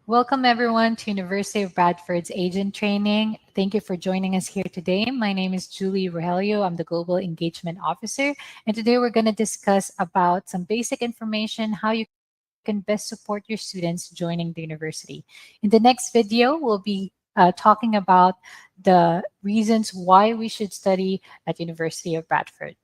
Welcome everyone to University of Bradford's Agent Training. Thank you for joining us here today. My name is Julie Rogelio. I'm the Global Engagement Officer. And today we're going to discuss about some basic information, how you can best support your students joining the university. In the next video, we'll be talking about the reasons why we should study at University of Bradford.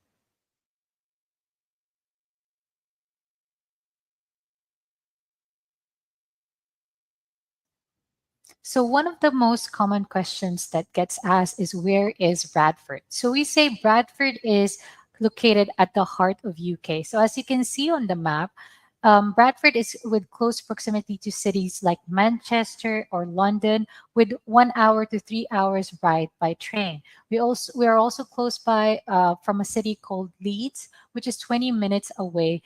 So one of the most common questions that gets asked is where is Bradford? So we say Bradford is located at the heart of UK. So as you can see on the map, Bradford is with close proximity to cities like Manchester or London, with 1 hour to 3 hours ride by train. We are also close by from a city called Leeds, which is 20 minutes away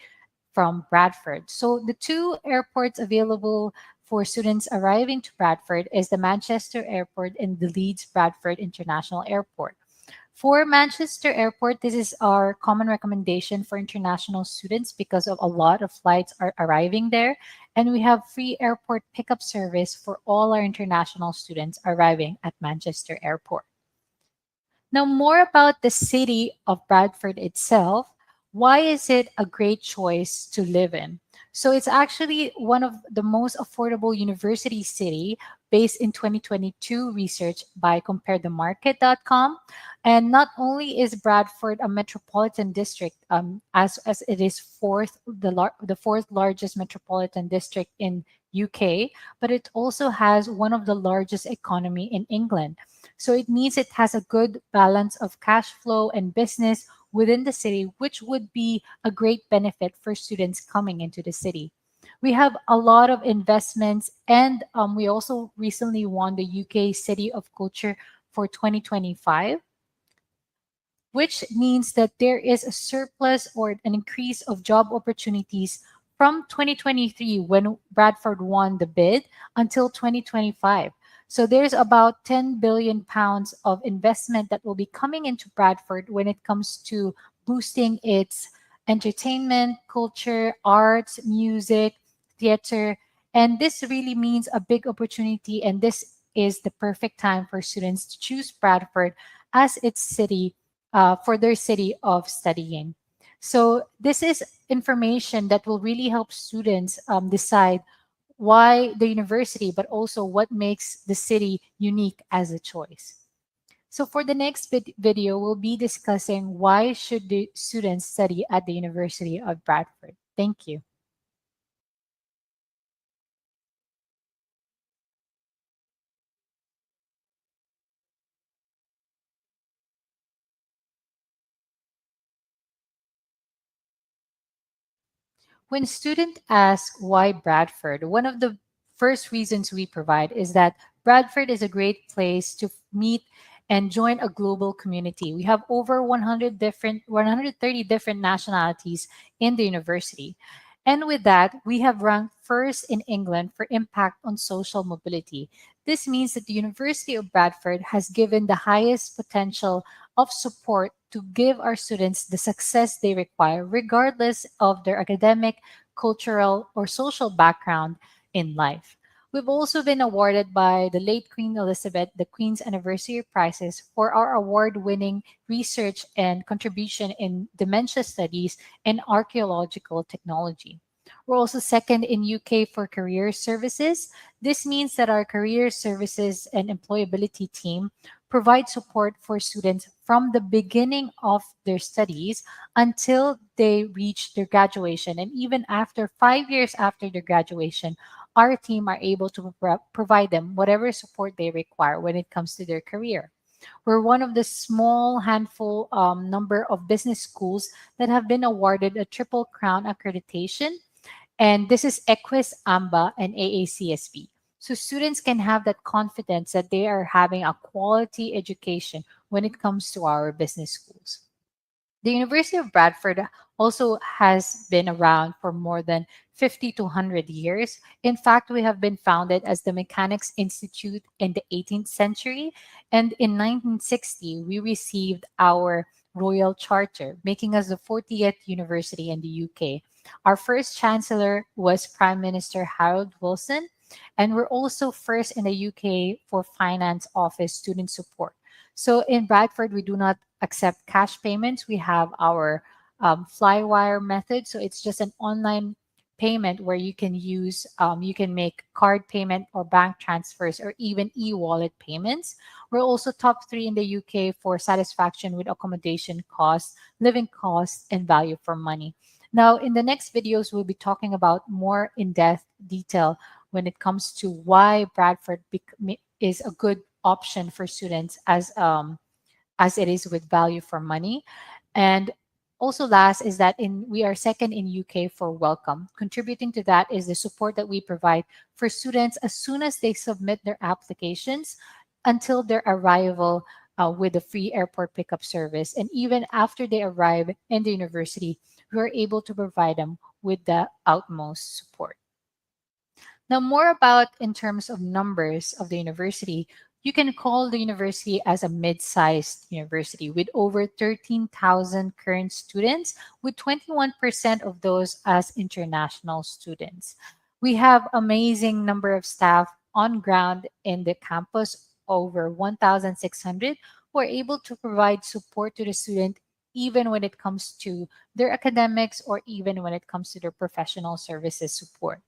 from Bradford. So the two airports available for students arriving to Bradford is the Manchester Airport and the Leeds Bradford International Airport. For Manchester Airport, this is our common recommendation for international students because of a lot of flights are arriving there. And we have free airport pickup service for all our international students arriving at Manchester Airport. Now, more about the city of Bradford itself. Why is it a great choice to live in? So it's actually one of the most affordable university city based in 2022 research by comparethemarket.com. And not only is Bradford a metropolitan district, as it is the fourth largest metropolitan district in UK, but it also has one of the largest economy in England. So it means it has a good balance of cash flow and business within the city, which would be a great benefit for students coming into the city. We have a lot of investments, and we also recently won the UK City of Culture for 2025, which means that there is a surplus or an increase of job opportunities from 2023 when Bradford won the bid until 2025. So there's about 10 billion pounds of investment that will be coming into Bradford when it comes to boosting its entertainment, culture, arts, music, theater. And this really means a big opportunity. And this is the perfect time for students to choose Bradford as its city for their city of studying. So this is information that will really help students decide why the university, but also what makes the city unique as a choice. So for the next video, we'll be discussing why should the students study at the University of Bradford. Thank you. When students ask why Bradford, one of the first reasons we provide is that Bradford is a great place to meet and join a global community. We have over 130 different nationalities in the university. And with that, we have ranked first in England for impact on social mobility. This means that the University of Bradford has given the highest potential of support to give our students the success they require, regardless of their academic, cultural, or social background in life. We've also been awarded by the late Queen Elizabeth the Queen's Anniversary Prizes for our award winning research and contribution in dementia studies and archaeological technology. We're also second in UK for career services. This means that our career services and employability team provide support for students from the beginning of their studies until they reach their graduation. And even after 5 years after their graduation, our team are able to provide them whatever support they require when it comes to their career. We're one of the small handful number of business schools that have been awarded a Triple Crown accreditation, and this is Equus, AMBA, and AACSB. So students can have that confidence that they are having a quality education when it comes to our business schools. The University of Bradford also has been around for more than 50 to 100 years. In fact, we have been founded as the Mechanics Institute in the 18th century. And in 1960, we received our Royal Charter, making us the 40th university in the UK. Our first chancellor was Prime Minister Harold Wilson. And we're also first in the UK for finance office student support. So in Bradford, we do not accept cash payments. We have our Flywire method. So it's just an online payment where you can use, you can make card payment or bank transfers or even e-wallet payments. We're also top three in the UK for satisfaction with accommodation costs, living costs, and value for money. Now, in the next videos, we'll be talking about more in-depth detail when it comes to why Bradford is a good option for students as it is with value for money. And also last is that in we are second in UK for welcome. Contributing to that is the support that we provide for students as soon as they submit their applications until their arrival with a free airport pickup service. And even after they arrive in the university, we are able to provide them with the utmost support. Now, more about in terms of numbers of the university, you can call the university as a mid-sized university with over 13,000 current students, with 21% of those as international students. We have amazing number of staff on ground in the campus, over 1,600, who are able to provide support to the student even when it comes to their academics or even when it comes to their professional services support.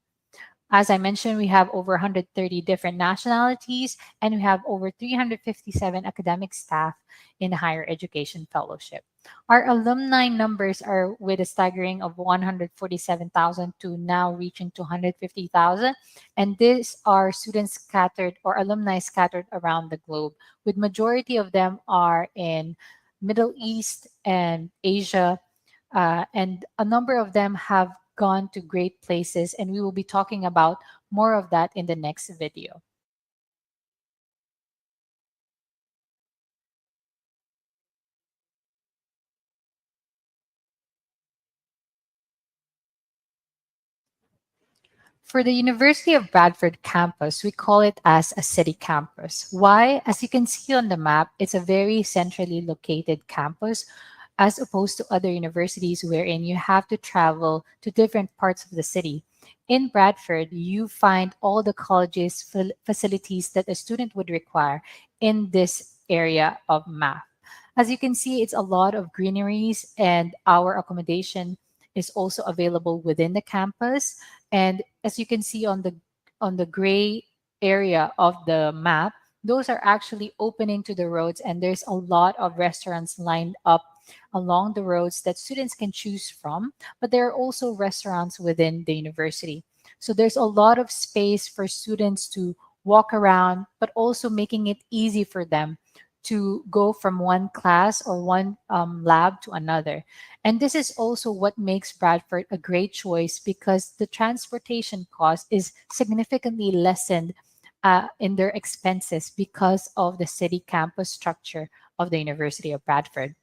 As I mentioned, we have over 130 different nationalities and we have over 357 academic staff in the higher education fellowship. Our alumni numbers are with a staggering of 147,000 to now reaching 250,000. And these are students scattered or alumni scattered around the globe, with majority of them are in Middle East and Asia, and a number of them have gone to great places, and we will be talking about more of that in the next video. For the University of Bradford campus, we call it as a city campus. Why? As you can see on the map, it's a very centrally located campus as opposed to other universities wherein you have to travel to different parts of the city. In Bradford, you find all the colleges facilities that a student would require in this area of math. As you can see, it's a lot of greeneries and our accommodation is also available within the campus. And as you can see on the gray area of the map, those are actually opening to the roads and there's a lot of restaurants lined up along the roads that students can choose from, but there are also restaurants within the university. So there's a lot of space for students to walk around, but also making it easy for them to go from one class or one lab to another. And this is also what makes Bradford a great choice because the transportation cost is significantly lessened in their expenses because of the city campus structure of the University of Bradford.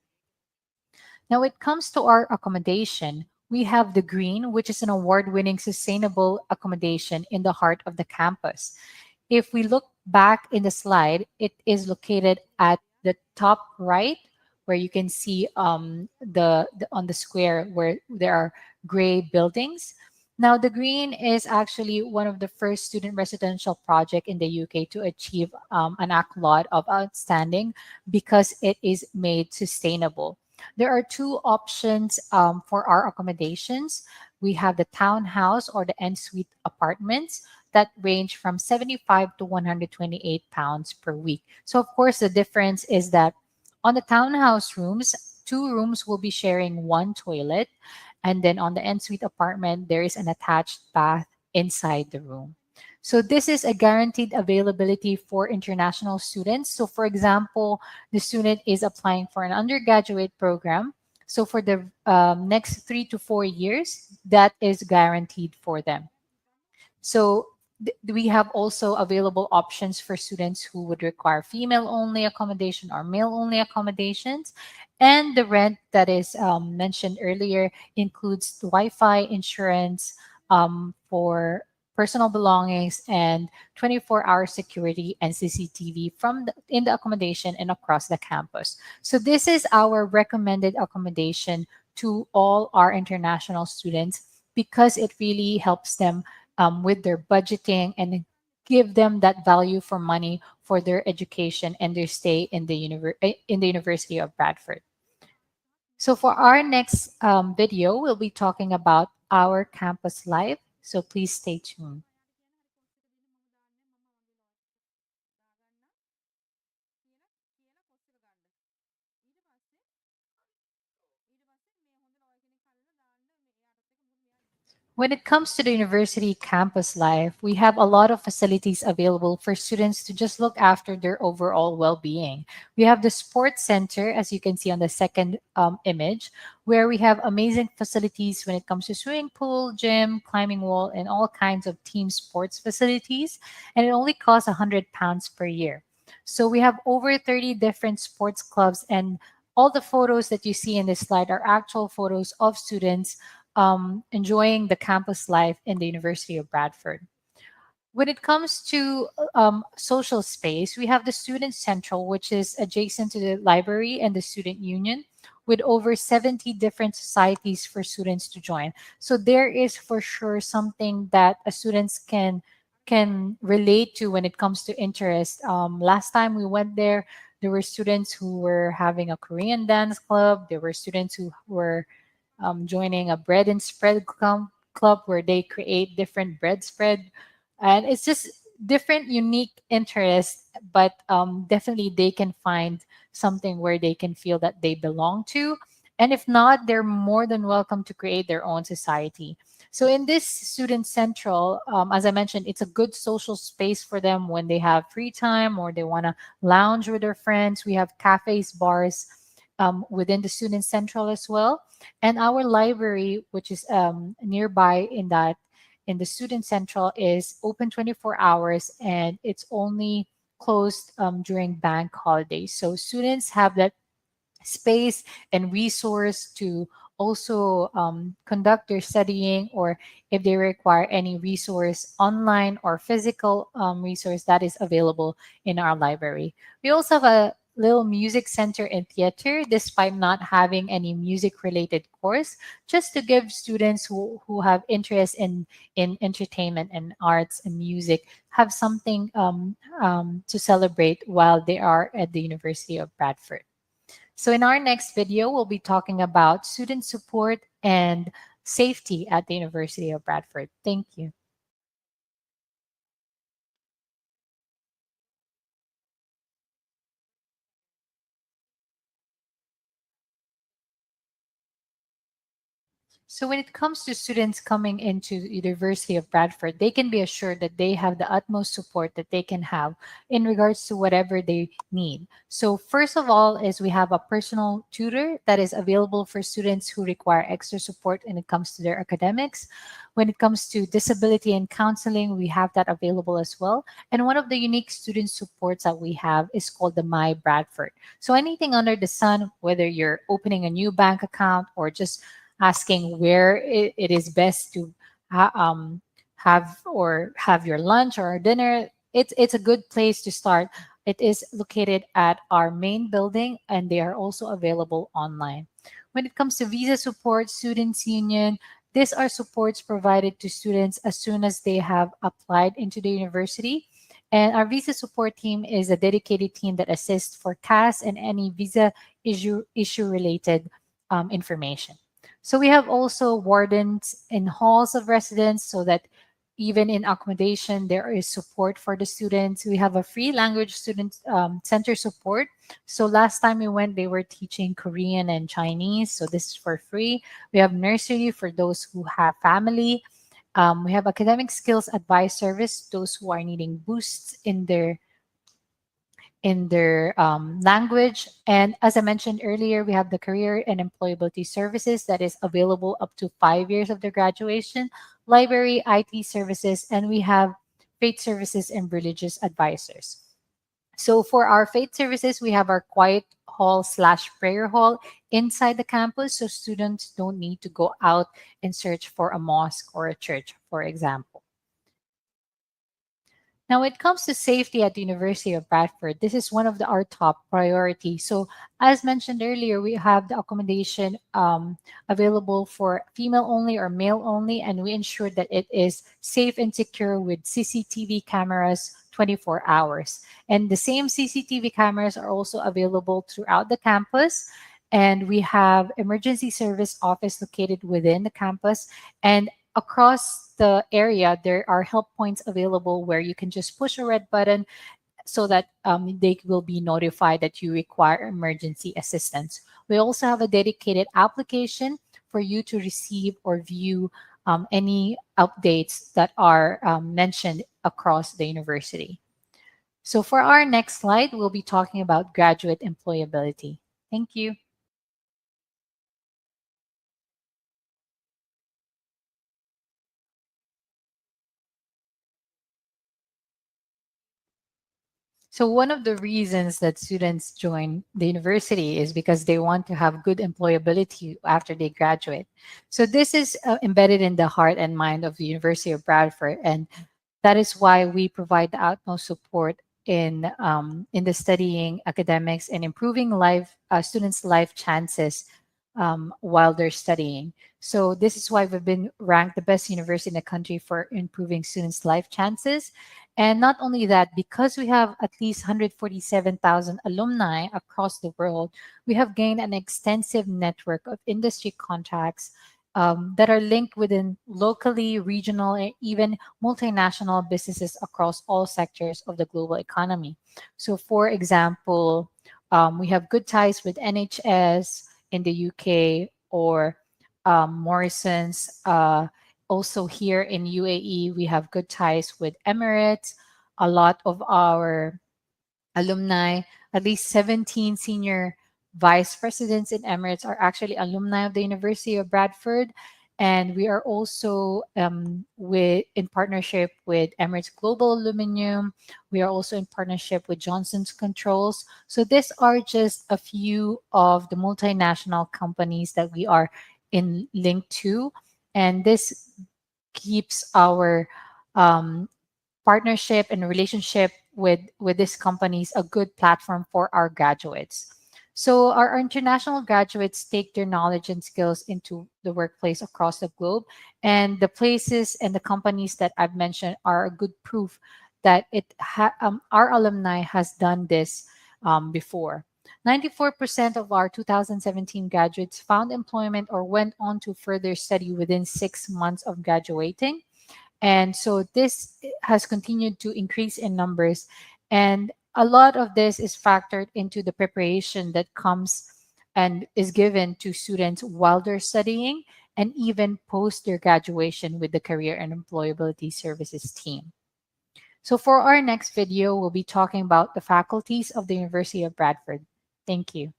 Now, when it comes to our accommodation, we have the Green, which is an award winning sustainable accommodation in the heart of the campus. If we look back in the slide, it is located at the top right, where you can see the on the square where there are gray buildings. Now, the Green is actually one of the first student residential project in the UK to achieve an lot of outstanding because it is made sustainable. There are two options for our accommodations. We have the townhouse or the en-suite apartments that range from 75 to 128 pounds per week. So of course, the difference is that on the townhouse rooms, two rooms will be sharing one toilet. And then on the en-suite apartment, there is an attached bath inside the room. So this is a guaranteed availability for international students. So for example, the student is applying for an undergraduate program. So for the next 3 to 4 years, that is guaranteed for them. So we have also available options for students who would require female only accommodation or male only accommodations. And the rent that is mentioned earlier includes the Wi-Fi insurance for personal belongings and 24-hour security and CCTV in the accommodation and across the campus. So this is our recommended accommodation to all our international students because it really helps them with their budgeting and give them that value for money for their education and their stay in the in the University of Bradford. So for our next video, we'll be talking about our campus life. So please stay tuned. When it comes to the university campus life, we have a lot of facilities available for students to just look after their overall well being. We have the sports center, as you can see on the second image, where we have amazing facilities when it comes to swimming pool, gym, climbing wall, and all kinds of team sports facilities. And it only costs £100 per year. So we have over 30 different sports clubs, and all the photos that you see in this slide are actual photos of students enjoying the campus life in the University of Bradford. When it comes to social space, we have the Student Central, which is adjacent to the library and the Student Union, with over 70 different societies for students to join. So there is for sure something that students can relate to when it comes to interest. Last time we went there were students who were having a Korean dance club. There were students who were joining a bread and spread club where they create different bread spread, and it's just different unique interests, but definitely they can find something where they can feel that they belong to, and if not, they're more than welcome to create their own society. So in this student central, as I mentioned, it's a good social space for them when they have free time or they want to lounge with their friends. We have cafes, bars within the student central as well, and our library, which is nearby in the student central, is open 24 hours, and it's only closed during bank holidays. So students have that space and resource to also conduct their studying, or if they require any resource, online or physical resource, that is available in our library. We also have a little music center and theater, despite not having any music related course, just to give students who have interest in entertainment and arts and music have something to celebrate while they are at the University of Bradford. So in our next video, we'll be talking about student support and safety at the University of Bradford. Thank you. So when it comes to students coming into the University of Bradford, they can be assured that they have the utmost support that they can have in regards to whatever they need. So first of all is we have a personal tutor that is available for students who require extra support when it comes to their academics. When it comes to disability and counseling, we have that available as well. And one of the unique student supports that we have is called the My Bradford. So anything under the sun, whether you're opening a new bank account or just asking where it is best to have your lunch or dinner, it's a good place to start. It is located at our main building, and they are also available online. When it comes to visa support, students union, these are supports provided to students as soon as they have applied into the university. And our visa support team is a dedicated team that assists for CAS and any visa issue related information. So we have also wardens in halls of residence, so that even in accommodation, there is support for the students. We have a free language student center support. So last time we went, they were teaching Korean and Chinese. So this is for free. We have nursery for those who have family. We have academic skills advice service, those who are needing boosts in their language. And as I mentioned earlier, we have the career and employability services that is available up to 5 years of their graduation, library, IT services, and we have faith services and religious advisors. So for our faith services, we have our quiet hall slash prayer hall inside the campus, so students don't need to go out and search for a mosque or a church, for example. Now, when it comes to safety at the University of Bradford, this is one of our top priorities. So, as mentioned earlier, we have the accommodation available for female only or male only, and we ensure that it is safe and secure with CCTV cameras 24 hours. And the same CCTV cameras are also available throughout the campus. And we have emergency service office located within the campus. And across the area, there are help points available where you can just push a red button so that they will be notified that you require emergency assistance. We also have a dedicated application for you to receive or view any updates that are mentioned across the university. So for our next slide, we'll be talking about graduate employability. Thank you. So one of the reasons that students join the university is because they want to have good employability after they graduate. So this is embedded in the heart and mind of the University of Bradford, and that is why we provide the utmost support in the studying academics and improving life students' life chances while they're studying. So this is why we've been ranked the best university in the country for improving students' life chances. And not only that, because we have at least 147,000 alumni across the world, we have gained an extensive network of industry contacts that are linked within locally, regional, and even multinational businesses across all sectors of the global economy. So, for example, we have good ties with NHS in the UK or Morrison's. Also, here in UAE, we have good ties with Emirates. A lot of our alumni, at least 17 senior vice presidents in Emirates are actually alumni of the University of Bradford. And we are also in partnership with Emirates Global Aluminium. We are also in partnership with Johnson's Controls. So these are just a few of the multinational companies that we are in link to. And this keeps our um, partnership and relationship with these companies a good platform for our graduates. So our international graduates take their knowledge and skills into the workplace across the globe, and the places and the companies that I've mentioned are a good proof that our alumni has done this before. 94% of our 2017 graduates found employment or went on to further study within 6 months of graduating, and so this has continued to increase in numbers. And a lot of this is factored into the preparation that comes and is given to students while they're studying and even post their graduation with the Career and Employability Services team. So for our next video, we'll be talking about the faculties of the University of Bradford. Thank you.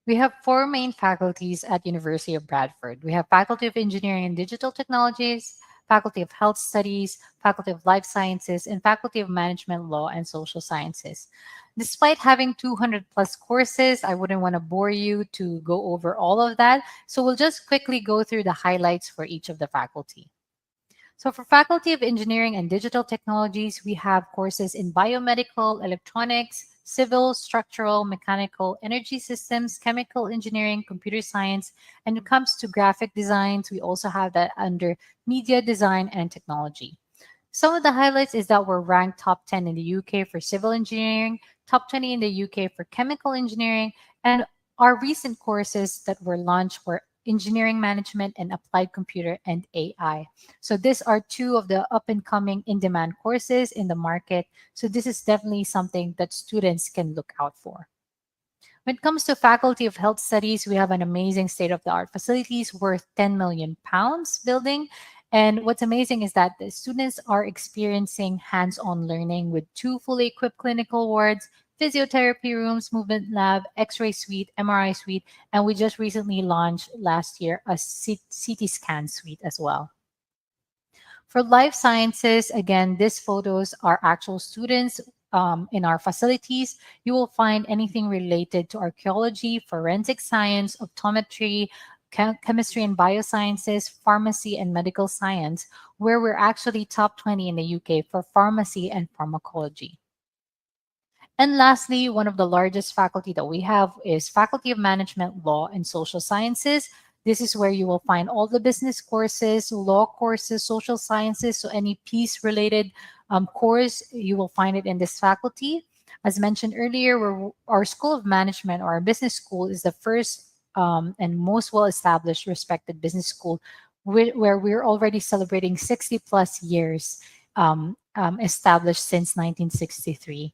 We have four main faculties at University of Bradford. We have Faculty of Engineering and Digital Technologies, Faculty of Health Studies, Faculty of Life Sciences, and Faculty of Management, Law, and Social Sciences. Despite having 200 plus courses, I wouldn't want to bore you to go over all of that. So we'll just quickly go through the highlights for each of the faculty. So for Faculty of Engineering and Digital Technologies, we have courses in biomedical, electronics, civil, structural, mechanical, energy systems, chemical engineering, computer science. And when it comes to graphic designs, we also have that under media design and technology. Some of the highlights is that we're ranked top 10 in the UK for civil engineering, top 20 in the UK for chemical engineering, and our recent courses that were launched were engineering management and applied computer and AI. So these are two of the up and coming in demand courses in the market. So this is definitely something that students can look out for. When it comes to Faculty of Health Studies, we have an amazing state-of-the-art facilities worth 10 million pounds building. And what's amazing is that the students are experiencing hands-on learning with two fully equipped clinical wards, physiotherapy rooms, movement lab, X-ray suite, MRI suite, and we just recently launched last year a CT scan suite as well. For life sciences, again, these photos are actual students in our facilities, you will find anything related to archaeology, forensic science, optometry, chemistry and biosciences, pharmacy, and medical science, where we're actually top 20 in the UK for pharmacy and pharmacology. And lastly, one of the largest faculty that we have is Faculty of Management, Law, and Social Sciences. This is where you will find all the business courses, law courses, social sciences. So any peace-related course, you will find it in this faculty. As mentioned earlier, our School of Management or our business school is the first and most well-established, respected business school where we're already celebrating 60 plus years established since 1963.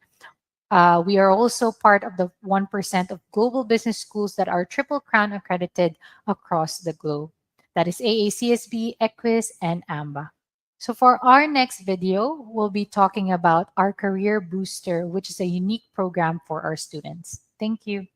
We are also part of the 1% of global business schools that are Triple Crown accredited across the globe. That is AACSB, EQUIS, and AMBA. So for our next video, we'll be talking about our Career Booster, which is a unique program for our students. Thank you.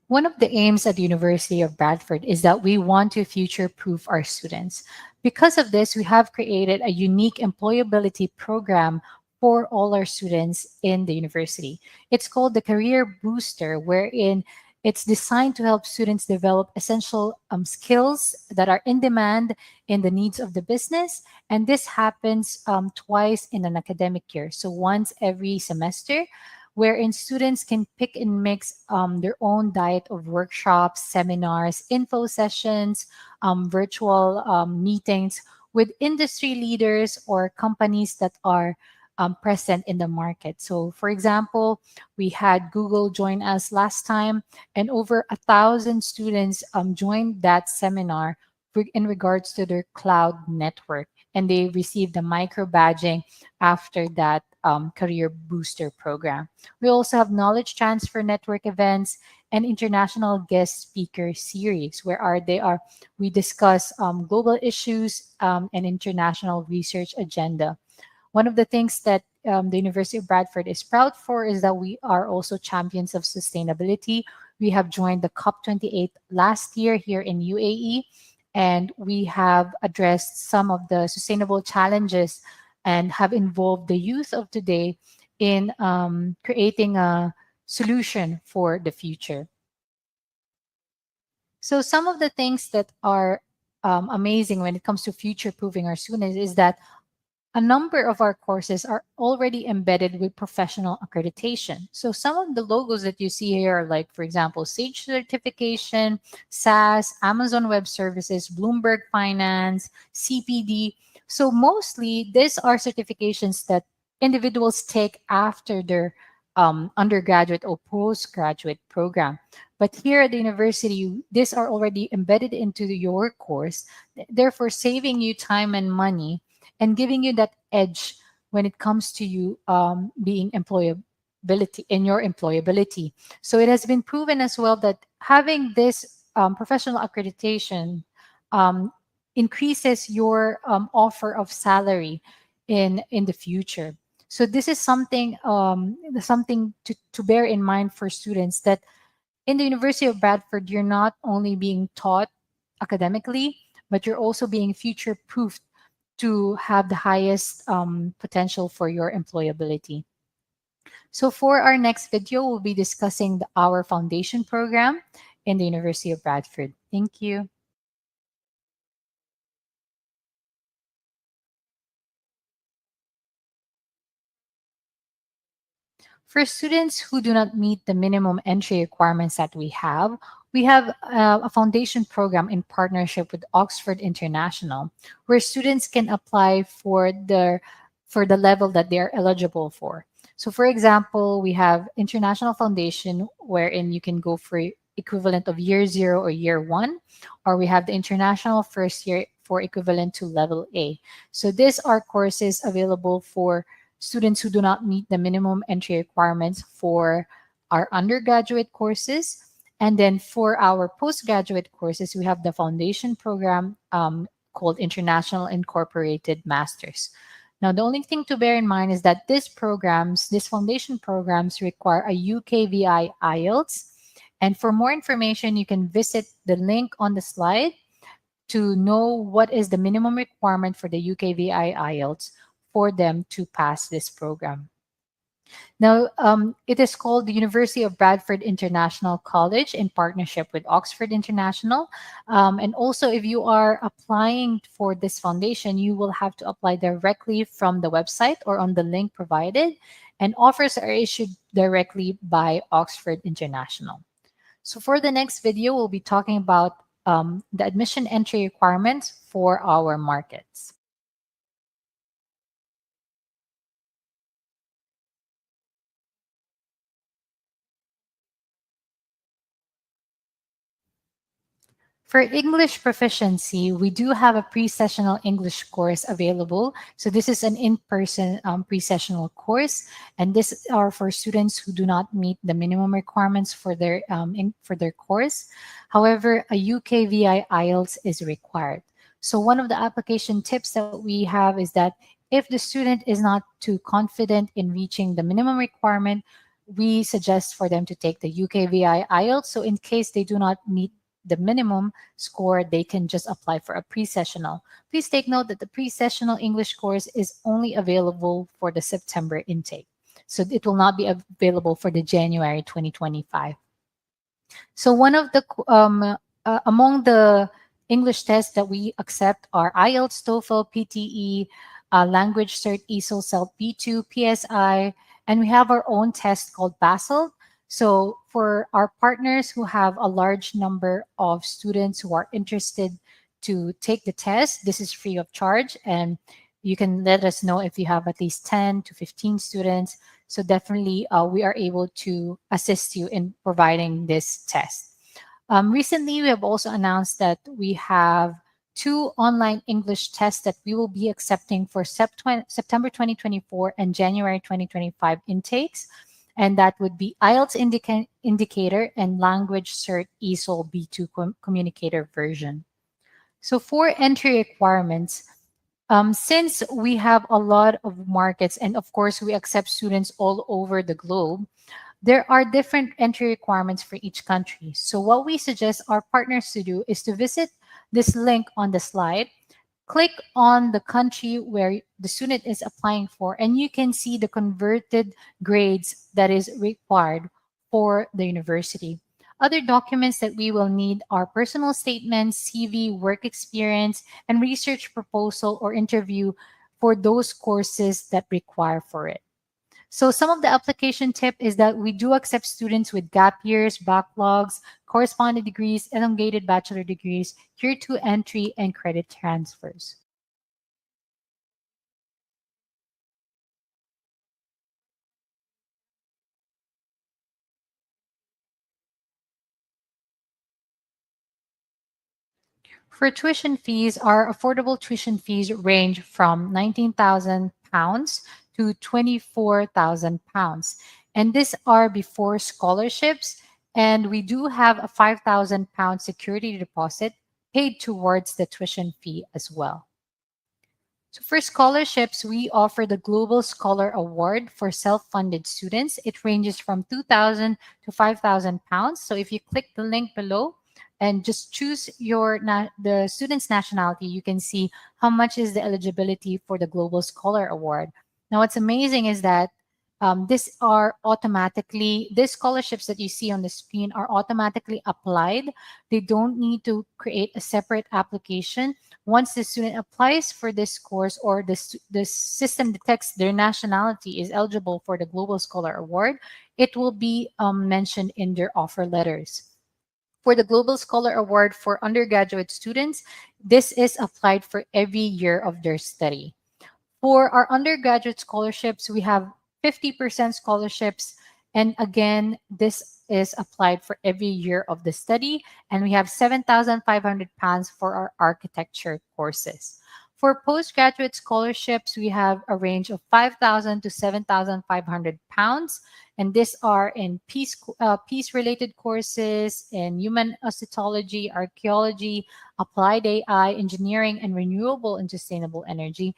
One of the aims at the University of Bradford is that we want to future-proof our students. Because of this, we have created a unique employability program for all our students in the university. It's called the Career Booster, wherein it's designed to help students develop essential skills that are in demand in the needs of the business. And this happens twice in an academic year. So once every semester, wherein students can pick and mix their own diet of workshops, seminars, info sessions, virtual meetings with industry leaders or companies that are present in the market. So, for example, we had Google join us last time, and over 1,000 students joined that seminar in regards to their cloud network, and they received the micro badging after that career booster program. We also have knowledge transfer network events and international guest speaker series we discuss global issues and international research agenda. One of the things that the University of Bradford is proud for is that we are also champions of sustainability. We have joined the COP28 last year here in UAE, and we have addressed some of the sustainable challenges and have involved the youth of today in creating a solution for the future. So some of the things that are amazing when it comes to future proofing our students is that a number of our courses are already embedded with professional accreditation. So some of the logos that you see here are like, for example, SAGE certification, SAS, Amazon Web Services, Bloomberg Finance, CPD. So mostly these are certifications that individuals take after their undergraduate or postgraduate program. But here at the university, these are already embedded into your course, therefore saving you time and money and giving you that edge when it comes to you being employability in your employability. So it has been proven as well that having this professional accreditation um, increases your offer of salary in the future. So this is something to bear in mind for students, that in the University of Bradford, you're not only being taught academically, but you're also being future proofed to have the highest potential for your employability. So for our next video, we'll be discussing our foundation program in the University of Bradford. Thank you. For students who do not meet the minimum entry requirements that we have a foundation program in partnership with Oxford International, where students can apply for the level that they are eligible for. So, for example, we have International Foundation, wherein you can go for equivalent of year 0 or year 1, or we have the International First Year for equivalent to level A. So these are courses available for students who do not meet the minimum entry requirements for our undergraduate courses. And then for our postgraduate courses, we have the foundation program called International Incorporated Masters. Now, the only thing to bear in mind is that these foundation programs require a UKVI IELTS And for more information, you can visit the link on the slide to know what is the minimum requirement for the UKVI IELTS for them to pass this program. Now, it is called the University of Bradford International College in partnership with Oxford International. And also, if you are applying for this foundation, you will have to apply directly from the website or on the link provided. And offers are issued directly by Oxford International. So for the next video, we'll be talking about the admission entry requirements for our markets. For English proficiency, we do have a pre-sessional English course available. So this is an in-person pre-sessional course, and this are for students who do not meet the minimum requirements for for their course. However, a UKVI IELTS is required. So one of the application tips that we have is that if the student is not too confident in reaching the minimum requirement, we suggest for them to take the UKVI IELTS. So in case they do not meet the minimum score, they can just apply for a pre-sessional. Please take note that the pre-sessional English course is only available for the September intake. So it will not be available for the January 2025. So one of the, among the English tests that we accept are IELTS, TOEFL, PTE, Language Cert, ESOL, CELT B2, PSI, and we have our own test called BASEL. So for our partners who have a large number of students who are interested to take the test, this is free of charge. And you can let us know if you have at least 10 to 15 students. So definitely we are able to assist you in providing this test. Recently, we have also announced that we have 2 online English tests that we will be accepting for September 2024 and January 2025 intakes. And that would be IELTS Indicator and Language Cert ESOL B2 Communicator version. So for entry requirements, since we have a lot of markets and of course we accept students all over the globe, there are different entry requirements for each country. So what we suggest our partners to do is to visit this link on the slide, click on the country where the student is applying for, and you can see the converted grades that is required for the university. Other documents that we will need are personal statements, CV, work experience, and research proposal or interview for those courses that require for it. So some of the application tip is that we do accept students with gap years, backlogs, corresponding degrees, elongated bachelor degrees, Tier 2 entry, and credit transfers. For tuition fees, our affordable tuition fees range from £19,000 to £24,000. And these are before scholarships. And we do have a £5,000 security deposit paid towards the tuition fee as well. So for scholarships, we offer the Global Scholar Award for self-funded students. It ranges from 2,000 to 5,000 pounds. So if you click the link below and just choose the student's nationality, you can see how much is the eligibility for the Global Scholar Award. Now, what's amazing is that these scholarships that you see on the screen are automatically applied. They don't need to create a separate application. Once the student applies for this course or the system detects their nationality is eligible for the Global Scholar Award, it will be mentioned in their offer letters. For the Global Scholar Award for undergraduate students, this is applied for every year of their study. For our undergraduate scholarships, we have 50% scholarships. And again, this is applied for every year of the study. And we have £7,500 for our architecture courses. For postgraduate scholarships, we have a range of £5,000 to £7,500. And these are in peace-related courses, in human cytology, archaeology, applied AI, engineering, and renewable and sustainable energy.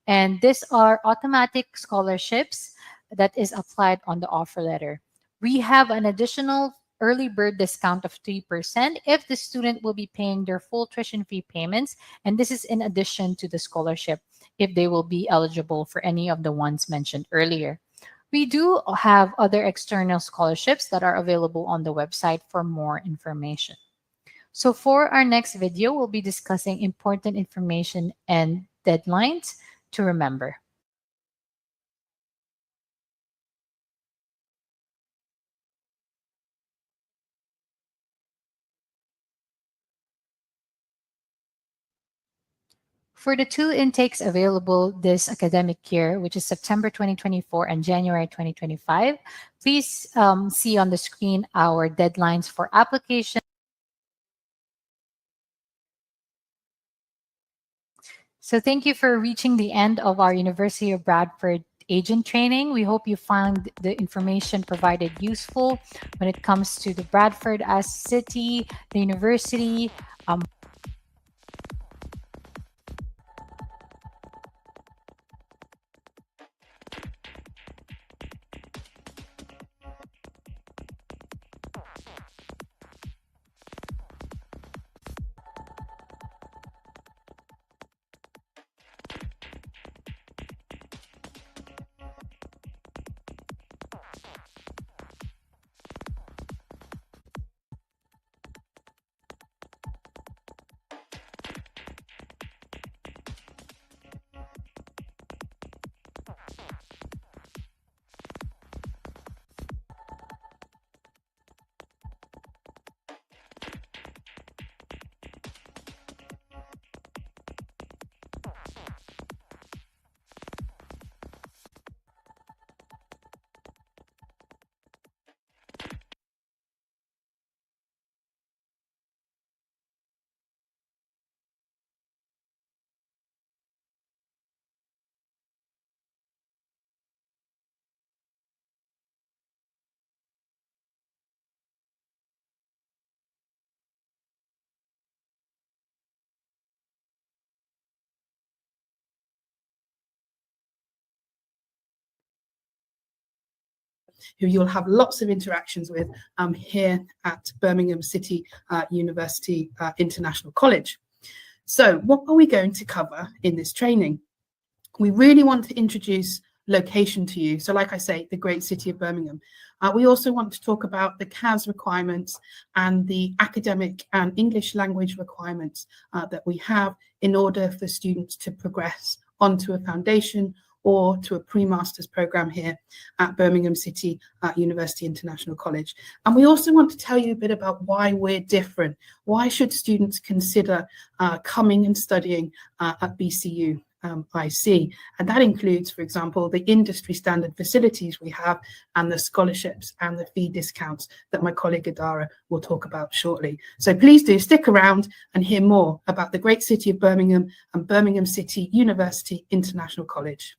And these are automatic scholarships that is applied on the offer letter. We have an additional early bird discount of 3% if the student will be paying their full tuition fee payments. And this is in addition to the scholarship if they will be eligible for any of the ones mentioned earlier. We do have other external scholarships that are available on the website for more information. So for our next video, we'll be discussing important information and deadlines to remember. For the two intakes available this academic year, which is September 2024 and January 2025, please see on the screen our deadlines for application. So thank you for reaching the end of our University of Bradford agent training. We hope you found the information provided useful when it comes to the Bradford as city, the university, who you'll have lots of interactions with here at Birmingham City University International College. So what are we going to cover in this training? We really want to introduce location to you. So like I say, the great city of Birmingham. We also want to talk about the CAS requirements and the academic and English language requirements that we have in order for students to progress onto a foundation or to a pre-master's program here at Birmingham City University International College. And we also want to tell you a bit about why we're different. Why should students consider coming and studying at BCU? IC, and that includes, for example, the industry standard facilities we have and the scholarships and the fee discounts that my colleague Adara will talk about shortly. So please do stick around and hear more about the great city of Birmingham and Birmingham City University International College.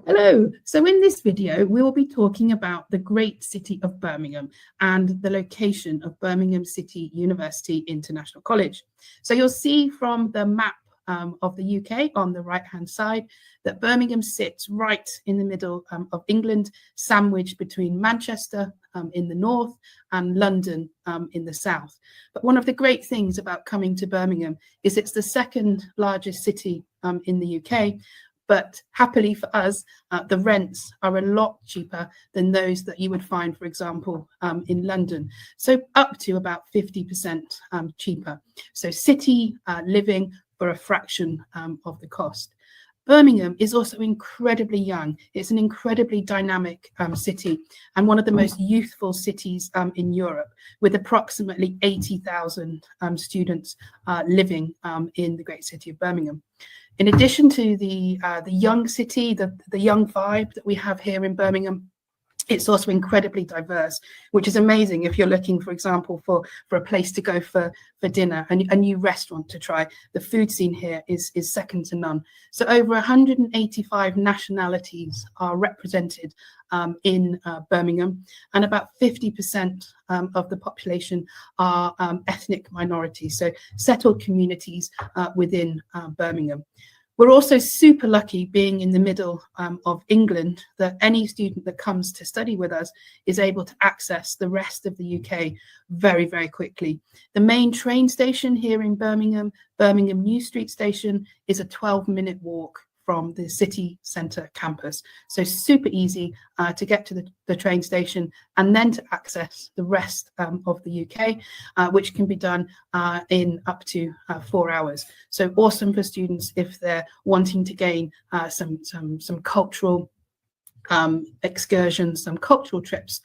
Hello, so in this video we will be talking about the great city of Birmingham and the location of Birmingham City University International College. So you'll see from the map of the UK on the right hand side that Birmingham sits right in the middle of England, sandwiched between Manchester in the north and London in the south. But one of the great things about coming to Birmingham is it's the second largest city in the UK. But happily for us, the rents are a lot cheaper than those that you would find, for example, in London. So up to about 50% cheaper. So city living for a fraction of the cost. Birmingham is also incredibly young. It's an incredibly dynamic city and one of the most youthful cities in Europe, with approximately 80,000 students living in the great city of Birmingham. In addition to the young city, the young vibe that we have here in Birmingham, It's also incredibly diverse, which is amazing if you're looking, for example, for a place to go for dinner, and a new restaurant to try. The food scene here is second to none. So over 185 nationalities are represented in Birmingham, and about 50% of the population are ethnic minorities, so settled communities within Birmingham. We're also super lucky being in the middle of England, that any student that comes to study with us is able to access the rest of the UK very, very quickly. The main train station here in Birmingham, Birmingham New Street Station, is a 12-minute walk from the city centre campus. So super easy to get to the train station and then to access the rest of the UK, which can be done in up to 4 hours. So awesome for students if they're wanting to gain some cultural excursions, some cultural trips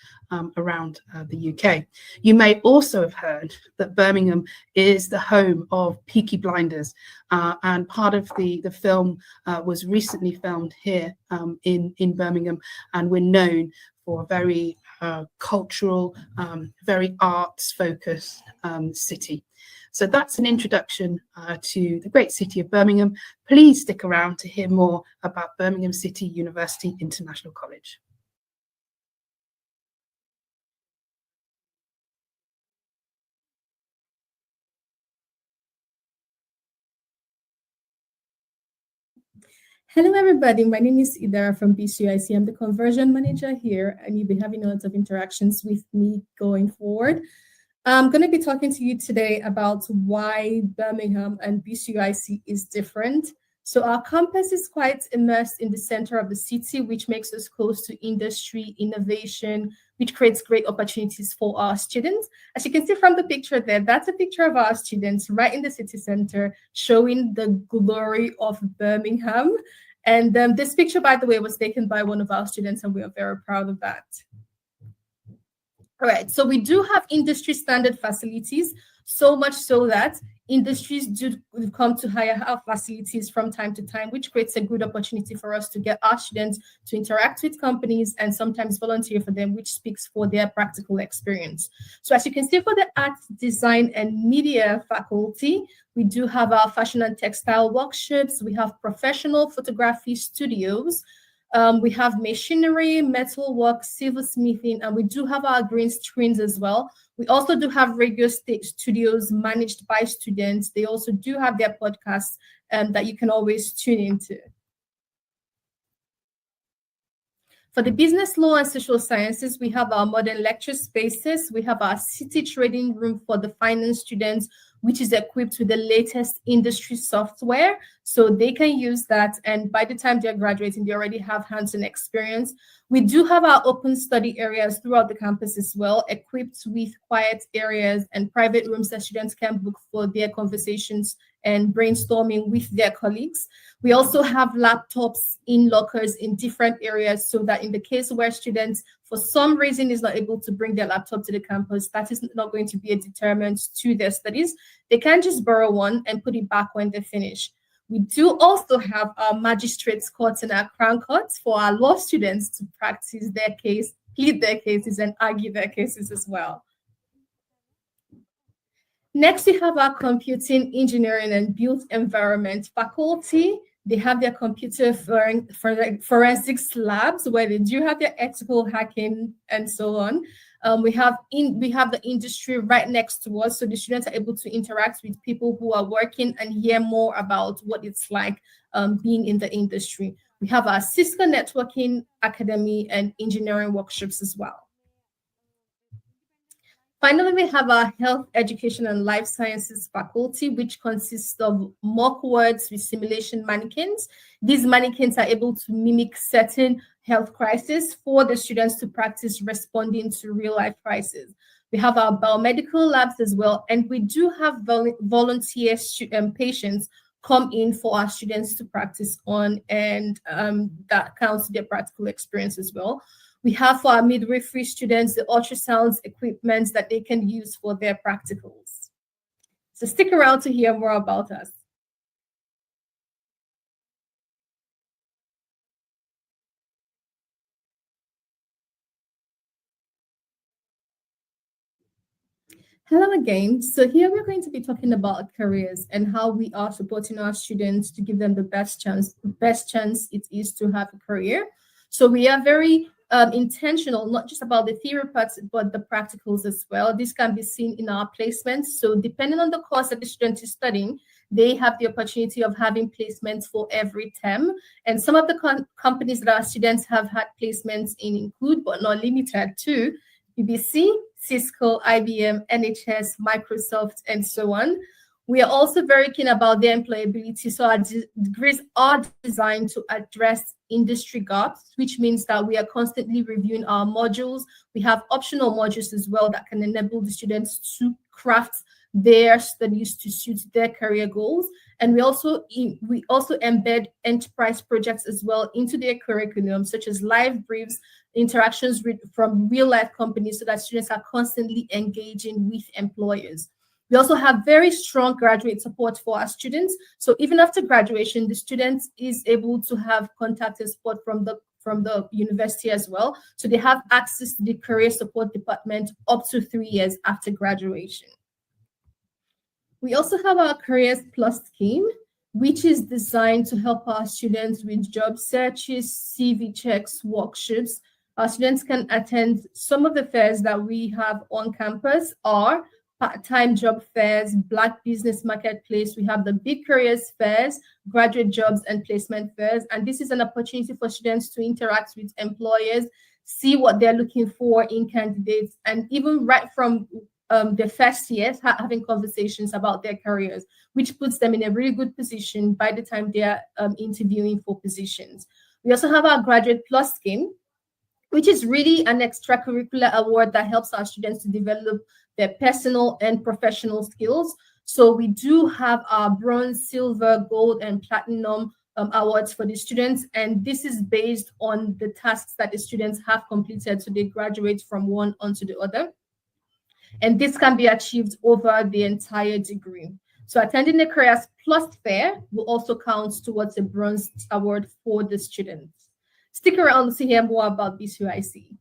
around the UK. You may also have heard that Birmingham is the home of Peaky Blinders, and part of the film was recently filmed here in Birmingham, and we're known for a very cultural, very arts-focused city. So that's an introduction to the great city of Birmingham. Please stick around to hear more about Birmingham City University International College. Hello, everybody. My name is Idara from BCUIC. I'm the conversion manager here, and you'll be having a lot of interactions with me going forward. I'm going to be talking to you today about why Birmingham and BCUIC is different. So our campus is quite immersed in the center of the city, which makes us close to industry, innovation, which creates great opportunities for our students. As you can see from the picture there, that's a picture of our students right in the city center, showing the glory of Birmingham. And this picture, by the way, was taken by one of our students, and we are very proud of that. All right, so we do have industry standard facilities, so much so that industries do come to hire our facilities from time to time, which creates a good opportunity for us to get our students to interact with companies and sometimes volunteer for them, which speaks for their practical experience. So as you can see, for the Arts, Design and Media faculty, we do have our fashion and textile workshops. We have professional photography studios. We have machinery, metalwork, silversmithing, and we do have our green screens as well. We also do have radio studios managed by students. They also do have their podcasts that you can always tune into. For the business law and social sciences, we have our modern lecture spaces. We have our city trading room for the finance students, which is equipped with the latest industry software. So they can use that. And by the time they're graduating, they already have hands-on experience. We do have our open study areas throughout the campus as well, equipped with quiet areas and private rooms that students can book for their conversations and brainstorming with their colleagues. We also have laptops in lockers in different areas, so that in the case where students, for some reason, is not able to bring their laptop to the campus, that is not going to be a deterrent to their studies. They can just borrow one and put it back when they finish. We do also have our magistrates courts and our crown courts for our law students to practice their case, plead their cases, and argue their cases as well. Next, we have our computing, engineering, and built environment faculty. They have their computer forensics labs where they do have their ethical hacking and so on. We have the industry right next to us, so the students are able to interact with people who are working and hear more about what it's like being in the industry. We have our Cisco Networking Academy and engineering workshops as well. Finally, we have our health, education, and life sciences faculty, which consists of mock wards with simulation mannequins. These mannequins are able to mimic certain health crises for the students to practice responding to real-life crises. We have our biomedical labs as well, and we do have volunteer patients come in for our students to practice on, and that counts their practical experience as well. We have for our midwifery students the ultrasounds equipment that they can use for their practicals. So stick around to hear more about us. Hello again. So here we're going to be talking about careers and how we are supporting our students to give them the best chance it is to have a career. So we are very intentional, not just about the theory parts, but the practicals as well. This can be seen in our placements. So depending on the course that the student is studying, they have the opportunity of having placements for every term. And some of the companies that our students have had placements in include, but not limited to, BBC, Cisco, IBM, NHS, Microsoft, and so on. We are also very keen about their employability. So our degrees are designed to address industry gaps, which means that we are constantly reviewing our modules. We have optional modules as well that can enable the students to craft their studies to suit their career goals. And we also embed enterprise projects as well into their curriculum, such as live briefs, interactions from real life companies, so that students are constantly engaging with employers. We also have very strong graduate support for our students. So even after graduation, the student is able to have contact and support from the university as well. So they have access to the career support department up to 3 years after graduation. We also have our Careers Plus scheme, which is designed to help our students with job searches, CV checks, workshops. Our students can attend some of the fairs that we have on campus are part-time job fairs, Black Business Marketplace. We have the big careers fairs, graduate jobs and placement fairs. And this is an opportunity for students to interact with employers, see what they're looking for in candidates, and even right from their first years, having conversations about their careers, which puts them in a really good position by the time they're interviewing for positions. We also have our Graduate Plus scheme, which is really an extracurricular award that helps our students to develop their personal and professional skills. So we do have our bronze, silver, gold, and platinum awards for the students. And this is based on the tasks that the students have completed. So they graduate from one onto the other. And this can be achieved over the entire degree. So attending the Careers Plus fair will also count towards a bronze award for the students. Stick around to hear more about BCUIC.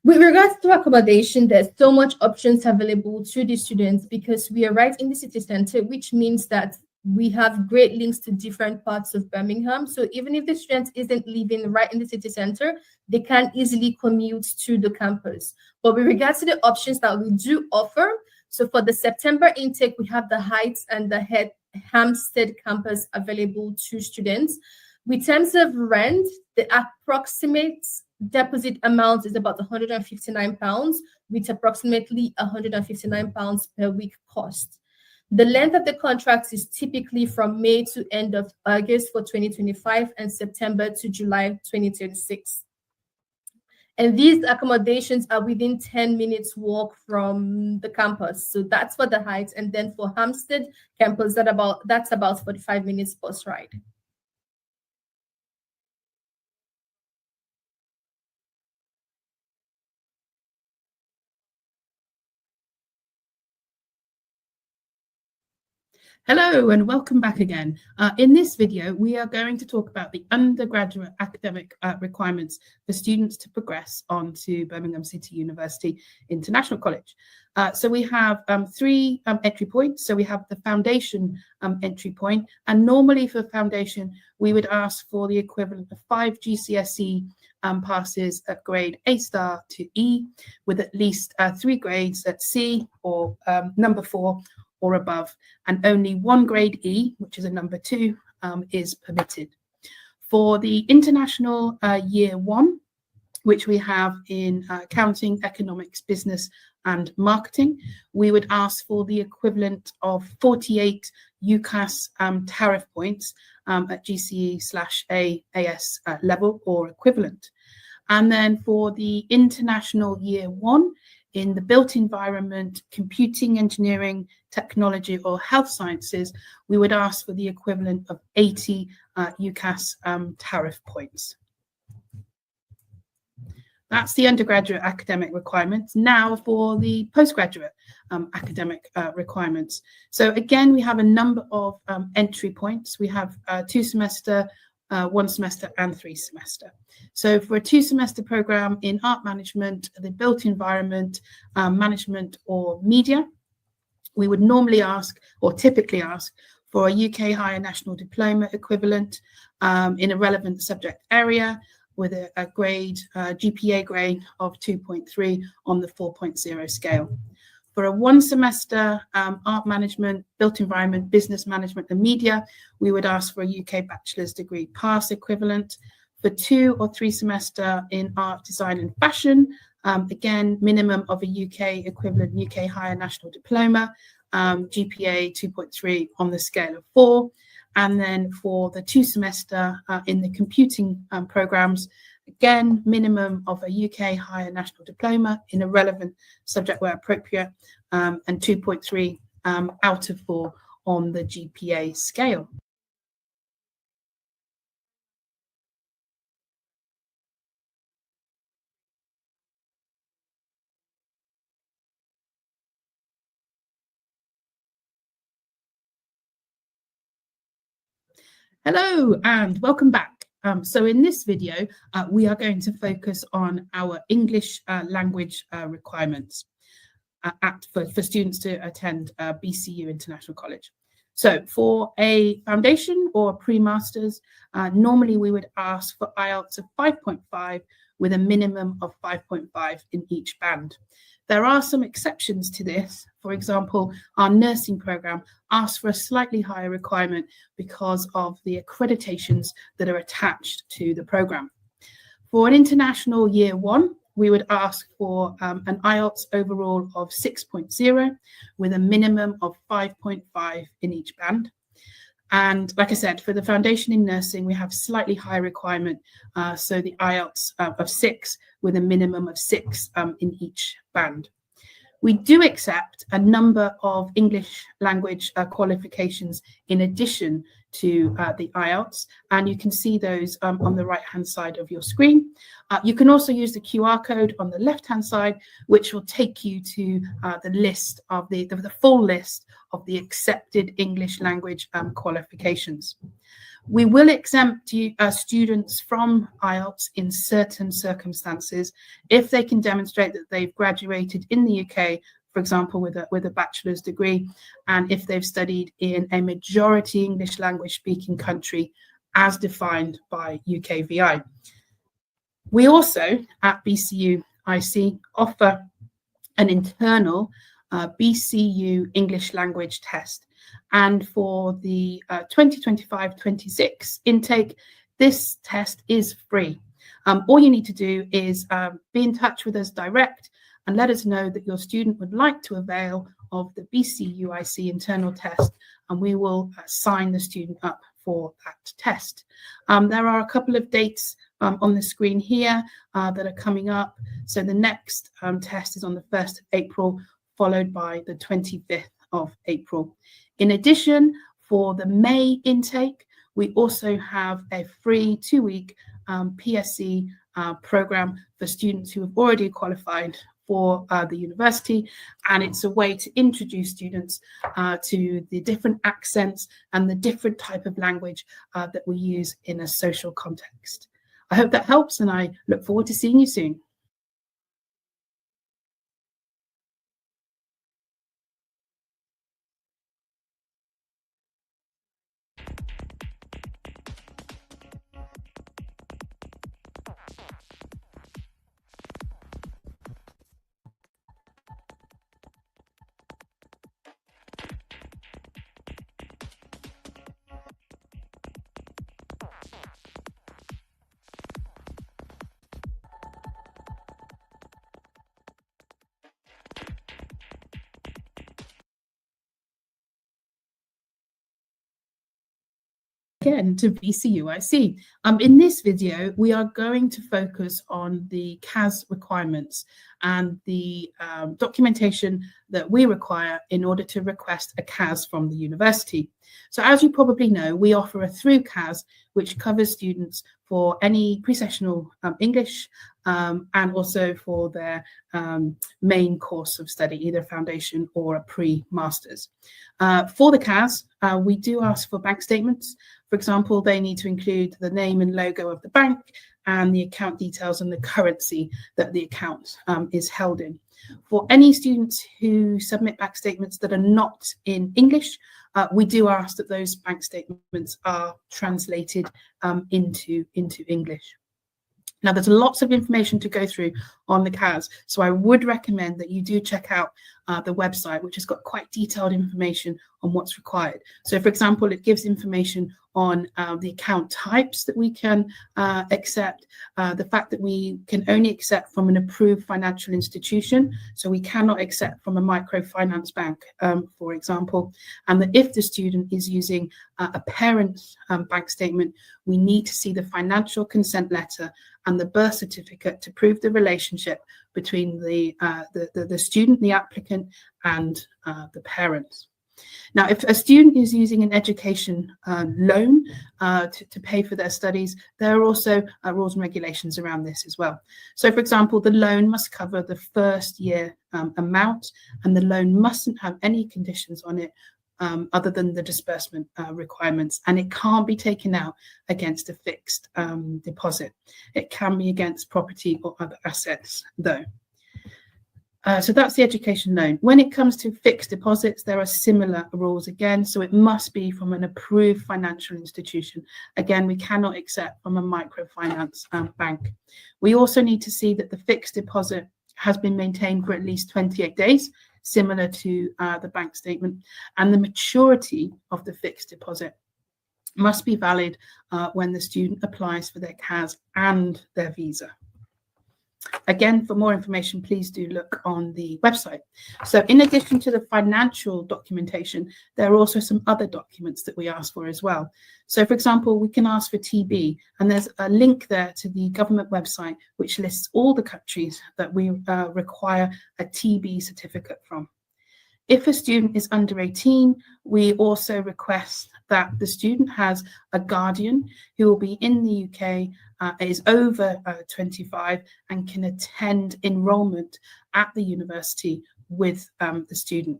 With regards to accommodation, there's so much options available to the students because we are right in the city center, which means that we have great links to different parts of Birmingham. So even if the student isn't living right in the city center, they can easily commute to the campus. But with regards to the options that we do offer, so for the September intake, we have the Heights and the Hampstead campus available to students. With terms of rent, the approximate deposit amount is about £159, with approximately £159 per week cost. The length of the contract is typically from May to end of August for 2025 and September to July 2026. And these accommodations are within 10 minutes walk from the campus. So that's for the Heights. And then for Hampstead campus, that's about 45 minutes bus ride. Hello and welcome back again. In this video, we are going to talk about the undergraduate academic requirements for students to progress on to Birmingham City University International College. So we have 3 entry points. So we have the foundation entry point, and normally for foundation, we would ask for the equivalent of 5 GCSE passes at grade A star to E, with at least 3 grades at C or number 4 or above, and only 1 grade E, which is a number 2, is permitted. For the international year 1, which we have in accounting, economics, business, and marketing, we would ask for the equivalent of 48 UCAS tariff points at GCE/AS level or equivalent. And then for the international year 1, in the built environment, computing, engineering, technology, or health sciences, we would ask for the equivalent of 80 UCAS tariff points. That's the undergraduate academic requirements. Now for the postgraduate academic requirements. So again, we have a number of entry points. We have 2 semester, 1 semester and 3 semester. So for a 2 semester program in art management, the built environment, management or media, we would normally ask or typically ask for a UK Higher National Diploma equivalent in a relevant subject area with a grade, GPA grade of 2.3 on the 4.0 scale. For a 1 semester art management, built environment, business management and media, we would ask for a UK bachelor's degree pass equivalent. For 2 or 3 semester in art, design and fashion, again, minimum of a UK equivalent UK Higher National Diploma, GPA 2.3 on the scale of 4. And then for the 2 semester in the computing programs, again, minimum of a UK Higher National Diploma in a relevant subject where appropriate, and 2.3 out of 4 on the GPA scale. Hello and welcome back. So in this video, we are going to focus on our English language requirements for students to attend BCU International College. So for a foundation or a pre-masters, normally we would ask for IELTS of 5.5 with a minimum of 5.5 in each band. There are some exceptions to this. For example, our nursing program asks for a slightly higher requirement because of the accreditations that are attached to the program. For an international year 1, we would ask for an IELTS overall of 6.0 with a minimum of 5.5 in each band. And like I said, for the foundation in nursing, we have slightly higher requirement. So the IELTS of 6 with a minimum of 6 in each band. We do accept a number of English language qualifications in addition to the IELTS, and you can see those on the right-hand side of your screen. You can also use the QR code on the left-hand side, which will take you to the list of the full list of the accepted English language qualifications. We will exempt students from IELTS in certain circumstances if they can demonstrate that they've graduated in the UK, for example, with a bachelor's degree, and if they've studied in a majority English language speaking country as defined by UKVI. We also, at BCU IC, offer an internal BCU English language test. And for the 2025-26 intake, this test is free. All you need to do is be in touch with us direct and let us know that your student would like to avail of the BCUIC internal test, and we will sign the student up for that test. There are a couple of dates on the screen here that are coming up. So the next test is on the 1st of April, followed by the 25th of April. In addition, for the May intake, we also have a free 2-week PSC program for students who have already qualified for the university, and it's a way to introduce students to the different accents and the different type of language that we use in a social context. I hope that helps, and I look forward to seeing you soon. Again to BCUIC. In this video, we are going to focus on the CAS requirements. and the documentation that we require in order to request a CAS from the university. So as you probably know, we offer a through CAS, which covers students for any pre-sessional English and also for their main course of study, either foundation or a pre-masters. For the CAS, we do ask for bank statements. For example, they need to include the name and logo of the bank and the account details and the currency that the account is held in. For any students who submit bank statements that are not in English, we do ask that those bank statements are translated into English. Now, there's lots of information to go through on the CAS, so I would recommend that you do check out the website, which has got quite detailed information on what's required. So, for example, it gives information on the account types that we can accept, the fact that we can only accept from an approved financial institution, so we cannot accept from a microfinance bank, for example, and that if the student is using a parent's bank statement, we need to see the financial consent letter and the birth certificate to prove the relationship between the student, the applicant, and the parents. Now, if a student is using an education loan to pay for their studies, there are also rules and regulations around this as well. So, for example, the loan must cover the first year amount, and the loan mustn't have any conditions on it other than the disbursement requirements, and it can't be taken out against a fixed deposit. It can be against property or other assets, though. So that's the education loan. When it comes to fixed deposits, there are similar rules again. So it must be from an approved financial institution. Again, we cannot accept from a microfinance bank. We also need to see that the fixed deposit has been maintained for at least 28 days, similar to the bank statement. And the maturity of the fixed deposit must be valid when the student applies for their CAS and their visa. Again, for more information, please do look on the website. So in addition to the financial documentation, there are also some other documents that we ask for as well. So, for example, we can ask for TB, and there's a link there to the government website, which lists all the countries that we require a TB certificate from. If a student is under 18, we also request that the student has a guardian who will be in the UK, is over 25, and can attend enrolment at the university with the student.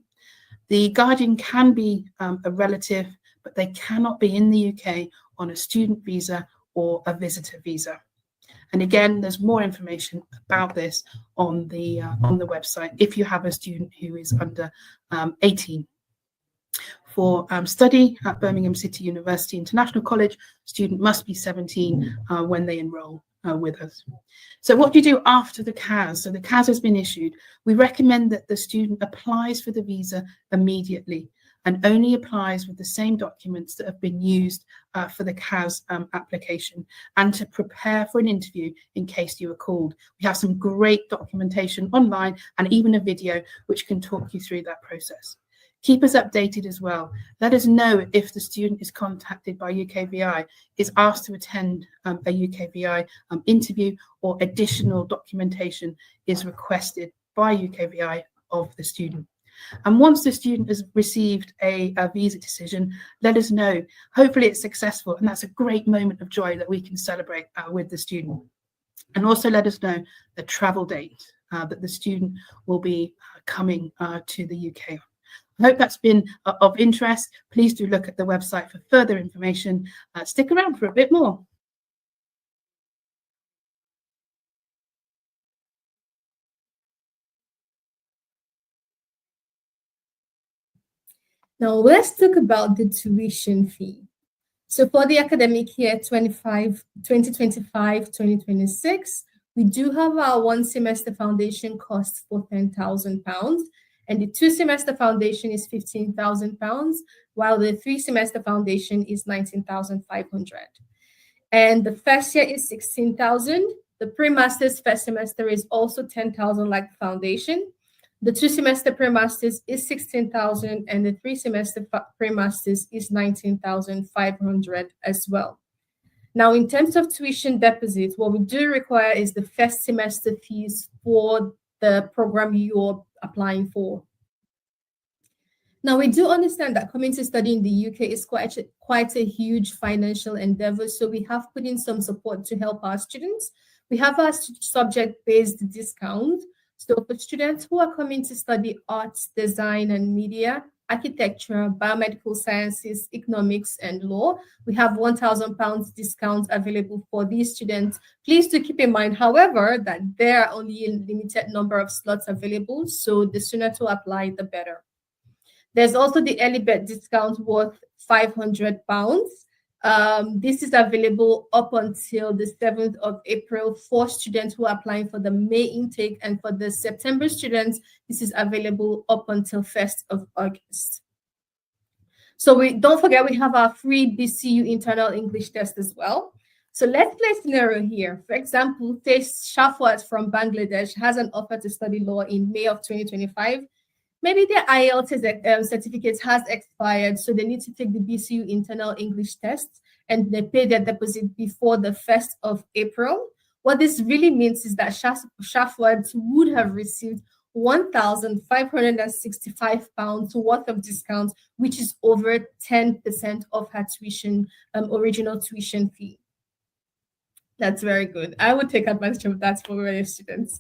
The guardian can be a relative, but they cannot be in the UK on a student visa or a visitor visa. And again, there's more information about this on the website if you have a student who is under 18. For study at Birmingham City University International College, student must be 17 when they enroll with us. So what do you do after the CAS? So the CAS has been issued. We recommend that the student applies for the visa immediately and only applies with the same documents that have been used for the CAS application, and to prepare for an interview in case you are called. We have some great documentation online and even a video which can talk you through that process. Keep us updated as well. Let us know if the student is contacted by UKVI, is asked to attend a UKVI interview, or additional documentation is requested by UKVI of the student. And once the student has received a visa decision, let us know. Hopefully it's successful, and that's a great moment of joy that we can celebrate with the student. And also let us know the travel date that the student will be coming to the UK. I hope that's been of interest. Please do look at the website for further information. Stick around for a bit more. Now let's talk about the tuition fee. So for the academic year 2025-2026, we do have our one semester foundation cost for £10,000, and the 2 semester foundation is £15,000, while the 3 semester foundation is £19,500. And the first year is £16,000. The pre-master's first semester is also £10,000 like the foundation. The 2 semester pre-masters is £16,000, and the 3 semester pre-masters is £19,500 as well. Now, in terms of tuition deposit, what we do require is the first semester fees for the program you're applying for. Now, we do understand that coming to study in the UK is quite a huge financial endeavor, so we have put in some support to help our students. We have our subject-based discount. So for students who are coming to study arts, design, and media, architecture, biomedical sciences, economics, and law, we have £1,000 discount available for these students. Please do keep in mind, however, that there are only a limited number of slots available, so the sooner to apply, the better. There's also the early bird discount worth £500. This is available up until the 7th of April for students who are applying for the May intake, and for the September students, this is available up until 1st of August. So don't forget, we have our free BCU internal English test as well. So let's play a scenario here. For example, say Shafwat from Bangladesh has an offer to study law in May of 2025. Maybe their IELTS certificate has expired, so they need to take the BCU internal English test, and they pay their deposit before the 1st of April. What this really means is that Shafwat would have received £1,565 worth of discount, which is over 10% of her tuition, original tuition fee. That's very good. I would take advantage of that for my students.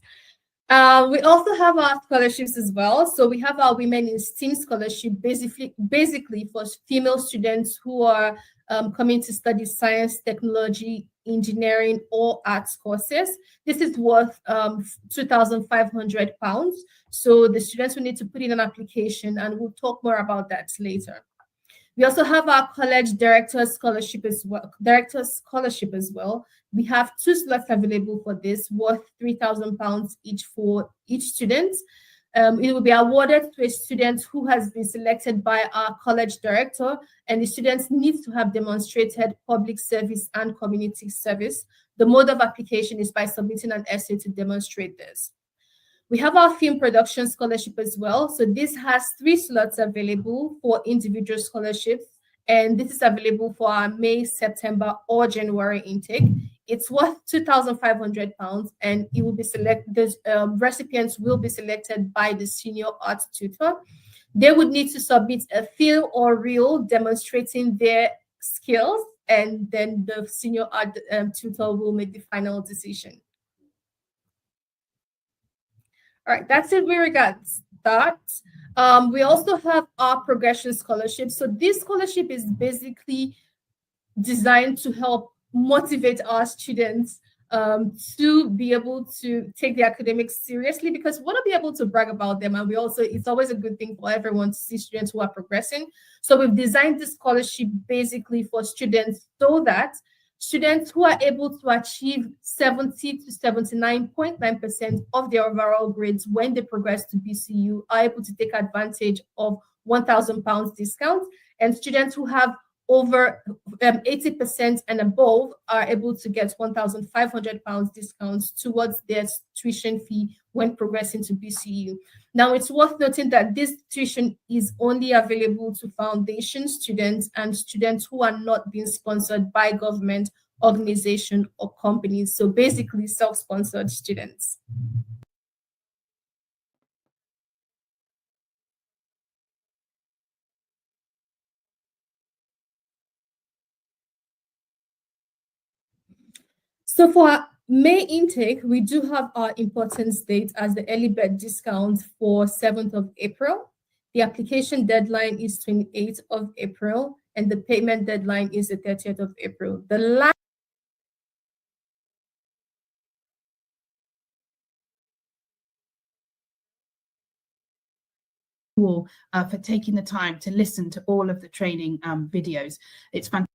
We also have our scholarships as well. So we have our Women in STEAM scholarship, basically for female students who are coming to study science, technology, engineering, or arts courses. This is worth £2,500. So the students will need to put in an application, and we'll talk more about that later. We also have our college director's scholarship as well. We have 2 slots available for this, worth £3,000 each for each student. It will be awarded to a student who has been selected by our college director, and the students need to have demonstrated public service and community service. The mode of application is by submitting an essay to demonstrate this. We have our film production scholarship as well. So this has 3 slots available for individual scholarships, and this is available for our May, September, or January intake. It's worth £2,500, and it will be selected. Recipients will be selected by the senior art tutor. They would need to submit a film or reel demonstrating their skills, and then the senior art tutor will make the final decision. All right, that's it with regards that. We also have our progression scholarship. So this scholarship is basically designed to help motivate our students to be able to take the academics seriously, because we want to be able to brag about them, and it's always a good thing for everyone to see students who are progressing. So we've designed this scholarship basically for students, so that students who are able to achieve 70 to 79.9% of their overall grades when they progress to BCU are able to take advantage of £1,000 discount, and students who have over 80% and above are able to get £1,500 discounts towards their tuition fee when progressing to BCU. Now, it's worth noting that this tuition is only available to foundation students and students who are not being sponsored by government, organization, or companies. So basically self-sponsored students. So for May intake, we do have our importance date as the early bird discount for 7th of April. The application deadline is 28th of April, and the payment deadline is the 30th of April. The last for taking the time to listen to all of the training videos. It's fantastic.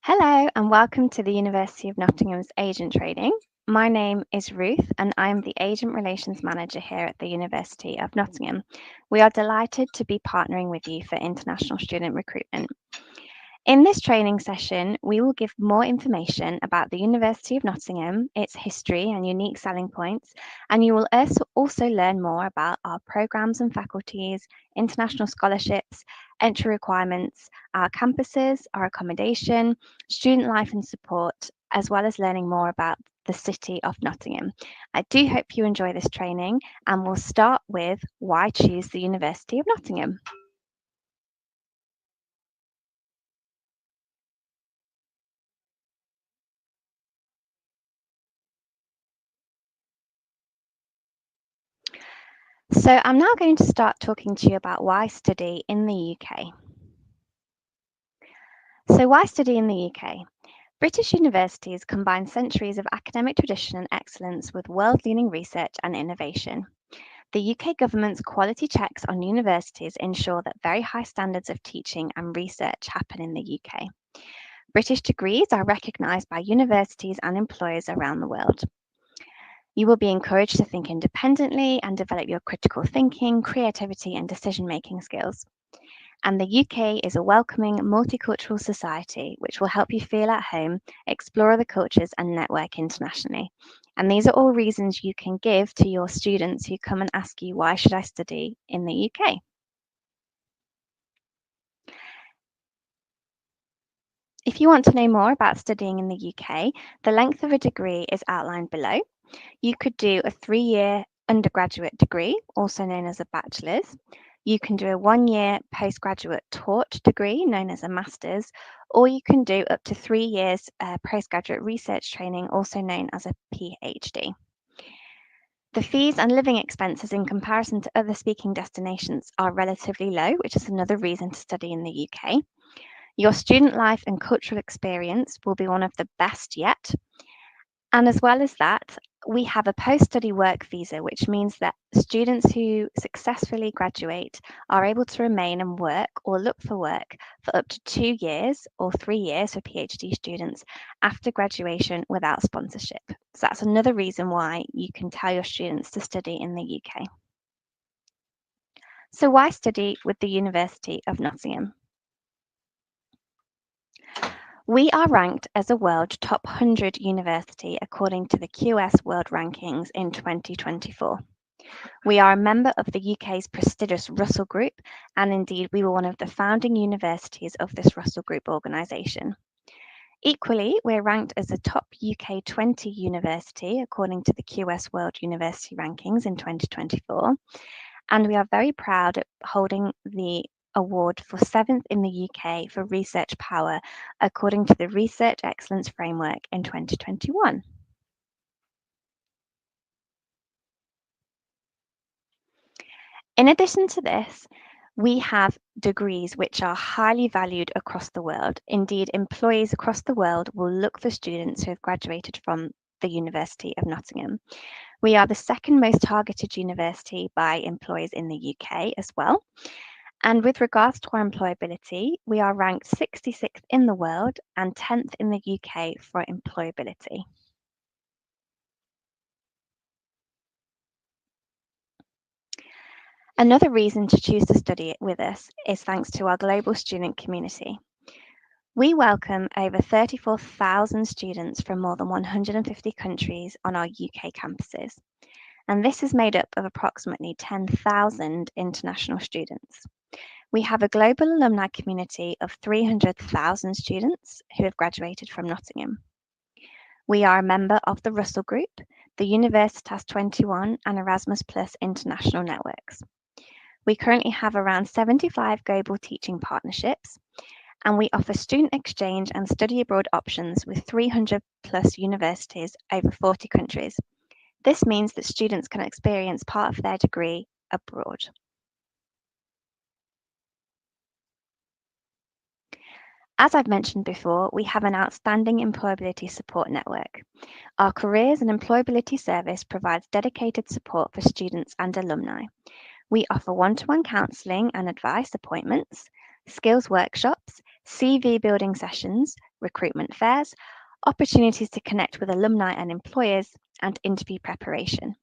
Hello and welcome to the University of Nottingham's Agent Training. My name is Ruth and I'm the Agent Relations Manager here at the University of Nottingham. We are delighted to be partnering with you for international student recruitment. In this training session, we will give more information about the University of Nottingham, its history and unique selling points, and you will also learn more about our programmes and faculties, international scholarships, entry requirements, our campuses, our accommodation, student life and support, as well as learning more about the City of Nottingham. I do hope you enjoy this training, and we'll start with why choose the University of Nottingham. So I'm now going to start talking to you about why study in the UK. So why study in the UK? British universities combine centuries of academic tradition and excellence with world-leading research and innovation. The UK government's quality checks on universities ensure that very high standards of teaching and research happen in the UK. British degrees are recognised by universities and employers around the world. You will be encouraged to think independently and develop your critical thinking, creativity, and decision-making skills. And the UK is a welcoming, multicultural society which will help you feel at home, explore other cultures, and network internationally. And these are all reasons you can give to your students who come and ask you, why should I study in the UK? If you want to know more about studying in the UK, the length of a degree is outlined below. You could do a 3-year undergraduate degree, also known as a bachelor's. You can do a 1-year postgraduate taught degree, known as a master's, or you can do up to 3 years postgraduate research training, also known as a PhD. The fees and living expenses in comparison to other speaking destinations are relatively low, which is another reason to study in the UK. Your student life and cultural experience will be one of the best yet. And as well as that, we have a post-study work visa, which means that students who successfully graduate are able to remain and work or look for work for up to 2 years or 3 years for PhD students after graduation without sponsorship. So that's another reason why you can tell your students to study in the UK. So why study with the University of Nottingham? We are ranked as a world top 100 university according to the QS World Rankings in 2024. We are a member of the UK's prestigious Russell Group, and indeed we were one of the founding universities of this Russell Group organisation. Equally, we're ranked as a top UK 20 university according to the QS World University Rankings in 2024, and we are very proud of holding the award for 7th in the UK for research power according to the Research Excellence Framework in 2021. In addition to this, we have degrees which are highly valued across the world. Indeed, employees across the world will look for students who have graduated from the University of Nottingham. We are the second most targeted university by employers in the UK as well. And with regards to our employability, we are ranked 66th in the world and 10th in the UK for employability. Another reason to choose to study with us is thanks to our global student community. We welcome over 34,000 students from more than 150 countries on our UK campuses, and this is made up of approximately 10,000 international students. We have a global alumni community of 300,000 students who have graduated from Nottingham. We are a member of the Russell Group, the Universitas 21 and Erasmus Plus international networks. We currently have around 75 global teaching partnerships, and we offer student exchange and study abroad options with 300 plus universities over 40 countries. This means that students can experience part of their degree abroad. As I've mentioned before, we have an outstanding employability support network. Our Careers and Employability Service provides dedicated support for students and alumni. We offer one-to-one counselling and advice appointments, skills workshops, CV building sessions, recruitment fairs, opportunities to connect with alumni and employers, and interview preparation.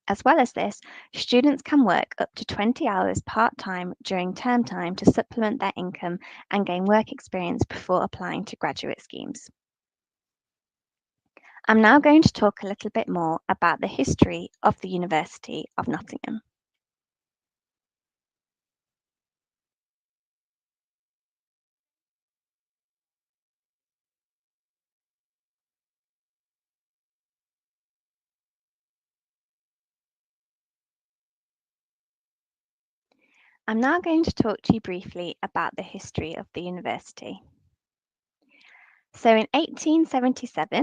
As well as this, students can work up to 20 hours part-time during term time to supplement their income and gain work experience before applying to graduate schemes. I'm now going to talk a little bit more about the history of the University of Nottingham. I'm now going to talk to you briefly about the history of the university. So in 1877,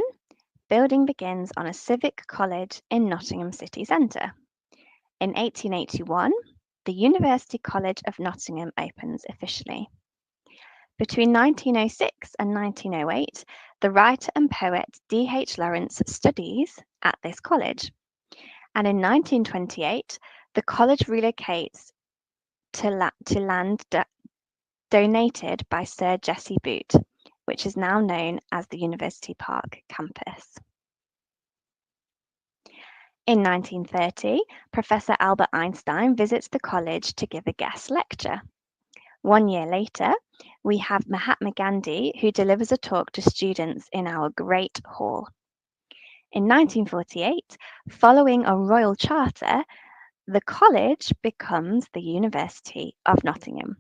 building begins on a civic college in Nottingham city centre. In 1881, the University College of Nottingham opens officially. Between 1906 and 1908, the writer and poet D.H. Lawrence studies at this college. And in 1928, the college relocates to land donated by Sir Jessie Boot, which is now known as the University Park campus. In 1930, Professor Albert Einstein visits the college to give a guest lecture. 1 year later, we have Mahatma Gandhi, who delivers a talk to students in our Great Hall. In 1948, following a royal charter, the college becomes the University of Nottingham.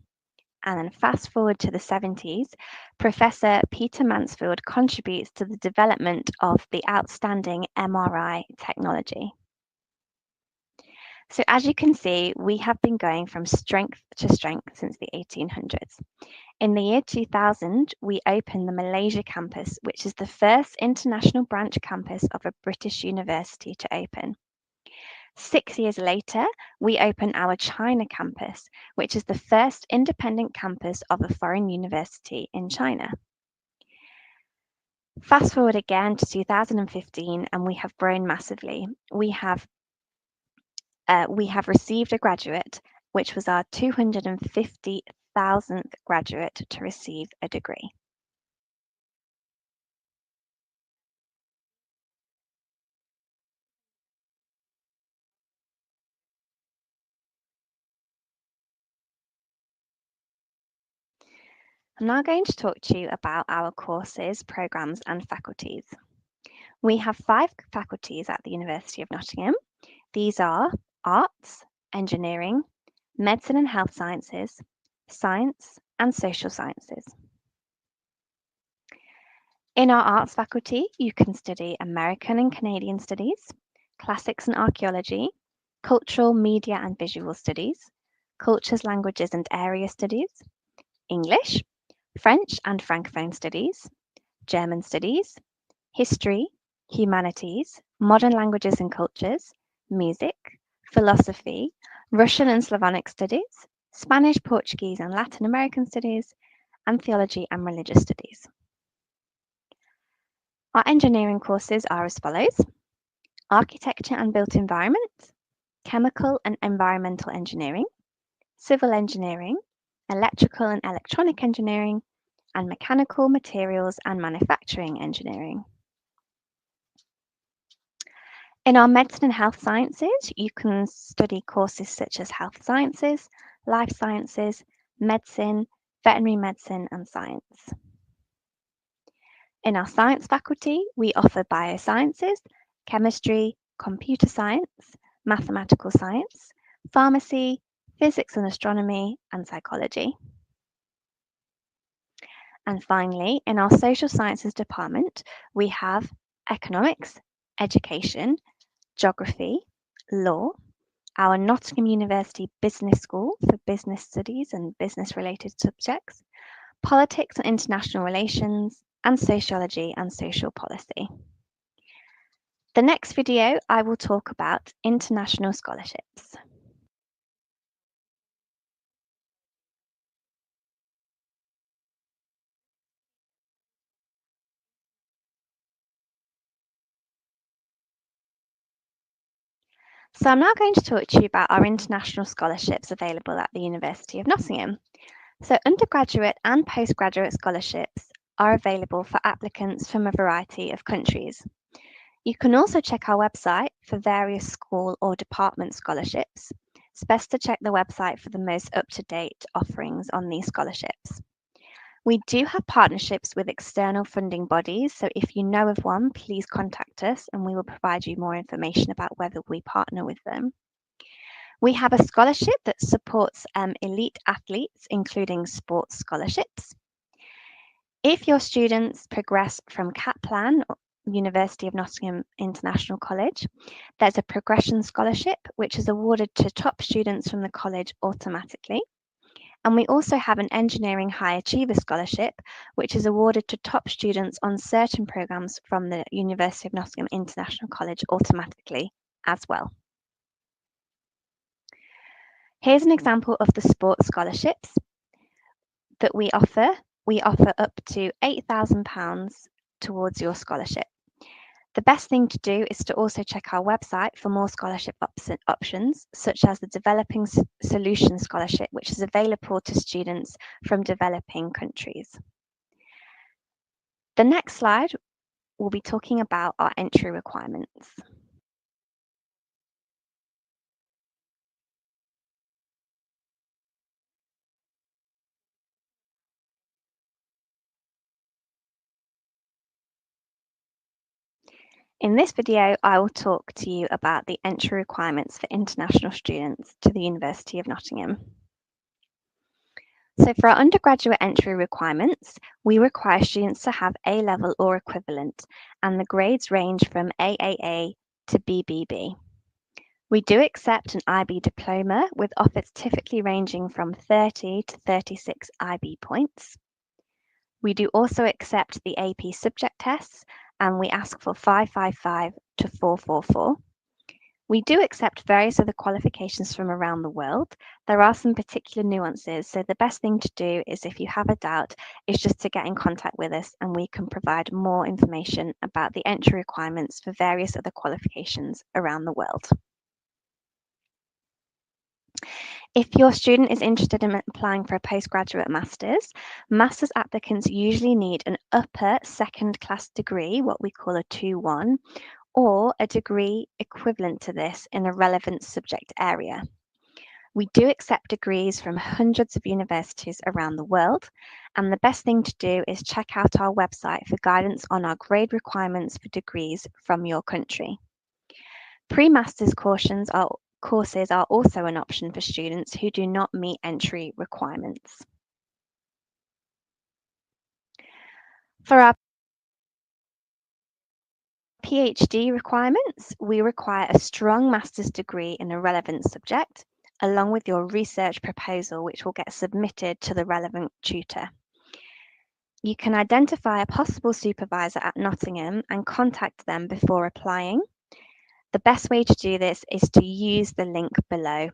And then fast forward to the 70s, Professor Peter Mansfield contributes to the development of the outstanding MRI technology. So as you can see, we have been going from strength to strength since the 1800s. In the year 2000, we opened the Malaysia campus, which is the first international branch campus of a British university to open. 6 years later, we opened our China campus, which is the first independent campus of a foreign university in China. Fast forward again to 2015, and we have grown massively. We have received a graduate, which was our 250,000th graduate to receive a degree. I'm now going to talk to you about our courses, programmes and faculties. We have 5 faculties at the University of Nottingham. These are Arts, Engineering, Medicine and Health Sciences, Science and Social Sciences. In our Arts faculty, you can study American and Canadian Studies, Classics and Archaeology, Cultural, Media and Visual Studies, Cultures, Languages and Area Studies, English, French and Francophone Studies, German Studies, History, Humanities, Modern Languages and Cultures, Music, Philosophy, Russian and Slavonic Studies, Spanish, Portuguese and Latin American Studies, and Theology and Religious Studies. Our engineering courses are as follows: Architecture and Built Environment, Chemical and Environmental Engineering, Civil Engineering, Electrical and Electronic Engineering, and Mechanical, Materials and Manufacturing Engineering. In our Medicine and Health Sciences, you can study courses such as Health Sciences, Life Sciences, Medicine, Veterinary Medicine and Science. In our Science faculty, we offer Biosciences, Chemistry, Computer Science, Mathematical Science, Pharmacy, Physics and Astronomy, and Psychology. And finally, in our Social Sciences department, we have Economics, Education, Geography, Law, our Nottingham University Business School for Business Studies and business-related subjects, Politics and International Relations, and Sociology and Social Policy. The next video, I will talk about international scholarships. So I'm now going to talk to you about our international scholarships available at the University of Nottingham. So undergraduate and postgraduate scholarships are available for applicants from a variety of countries. You can also check our website for various school or department scholarships. It's best to check the website for the most up-to-date offerings on these scholarships. We do have partnerships with external funding bodies, so if you know of one, please contact us and we will provide you more information about whether we partner with them. We have a scholarship that supports elite athletes, including sports scholarships. If your students progress from Kaplan, University of Nottingham International College, there's a progression scholarship which is awarded to top students from the college automatically. And we also have an Engineering High Achiever Scholarship, which is awarded to top students on certain programmes from the University of Nottingham International College automatically as well. Here's an example of the sports scholarships that we offer. We offer up to £8,000 towards your scholarship. The best thing to do is to also check our website for more scholarship options, such as the Developing Solutions Scholarship, which is available to students from developing countries. The next slide will be talking about our entry requirements. In this video, I will talk to you about the entry requirements for international students to the University of Nottingham. So for our undergraduate entry requirements, we require students to have A-level or equivalent, and the grades range from AAA to BBB. We do accept an IB diploma, with offers typically ranging from 30 to 36 IB points. We do also accept the AP subject tests, and we ask for 555 to 444. We do accept various other qualifications from around the world. There are some particular nuances, so the best thing to do is, if you have a doubt, is just to get in contact with us and we can provide more information about the entry requirements for various other qualifications around the world. If your student is interested in applying for a postgraduate master's applicants usually need an upper second class degree, what we call a 2-1, or a degree equivalent to this in a relevant subject area. We do accept degrees from hundreds of universities around the world, and the best thing to do is check out our website for guidance on our grade requirements for degrees from your country. Pre-master's courses are also an option for students who do not meet entry requirements. For our PhD requirements, we require a strong master's degree in a relevant subject, along with your research proposal, which will get submitted to the relevant tutor. You can identify a possible supervisor at Nottingham and contact them before applying. The best way to do this is to use the link below.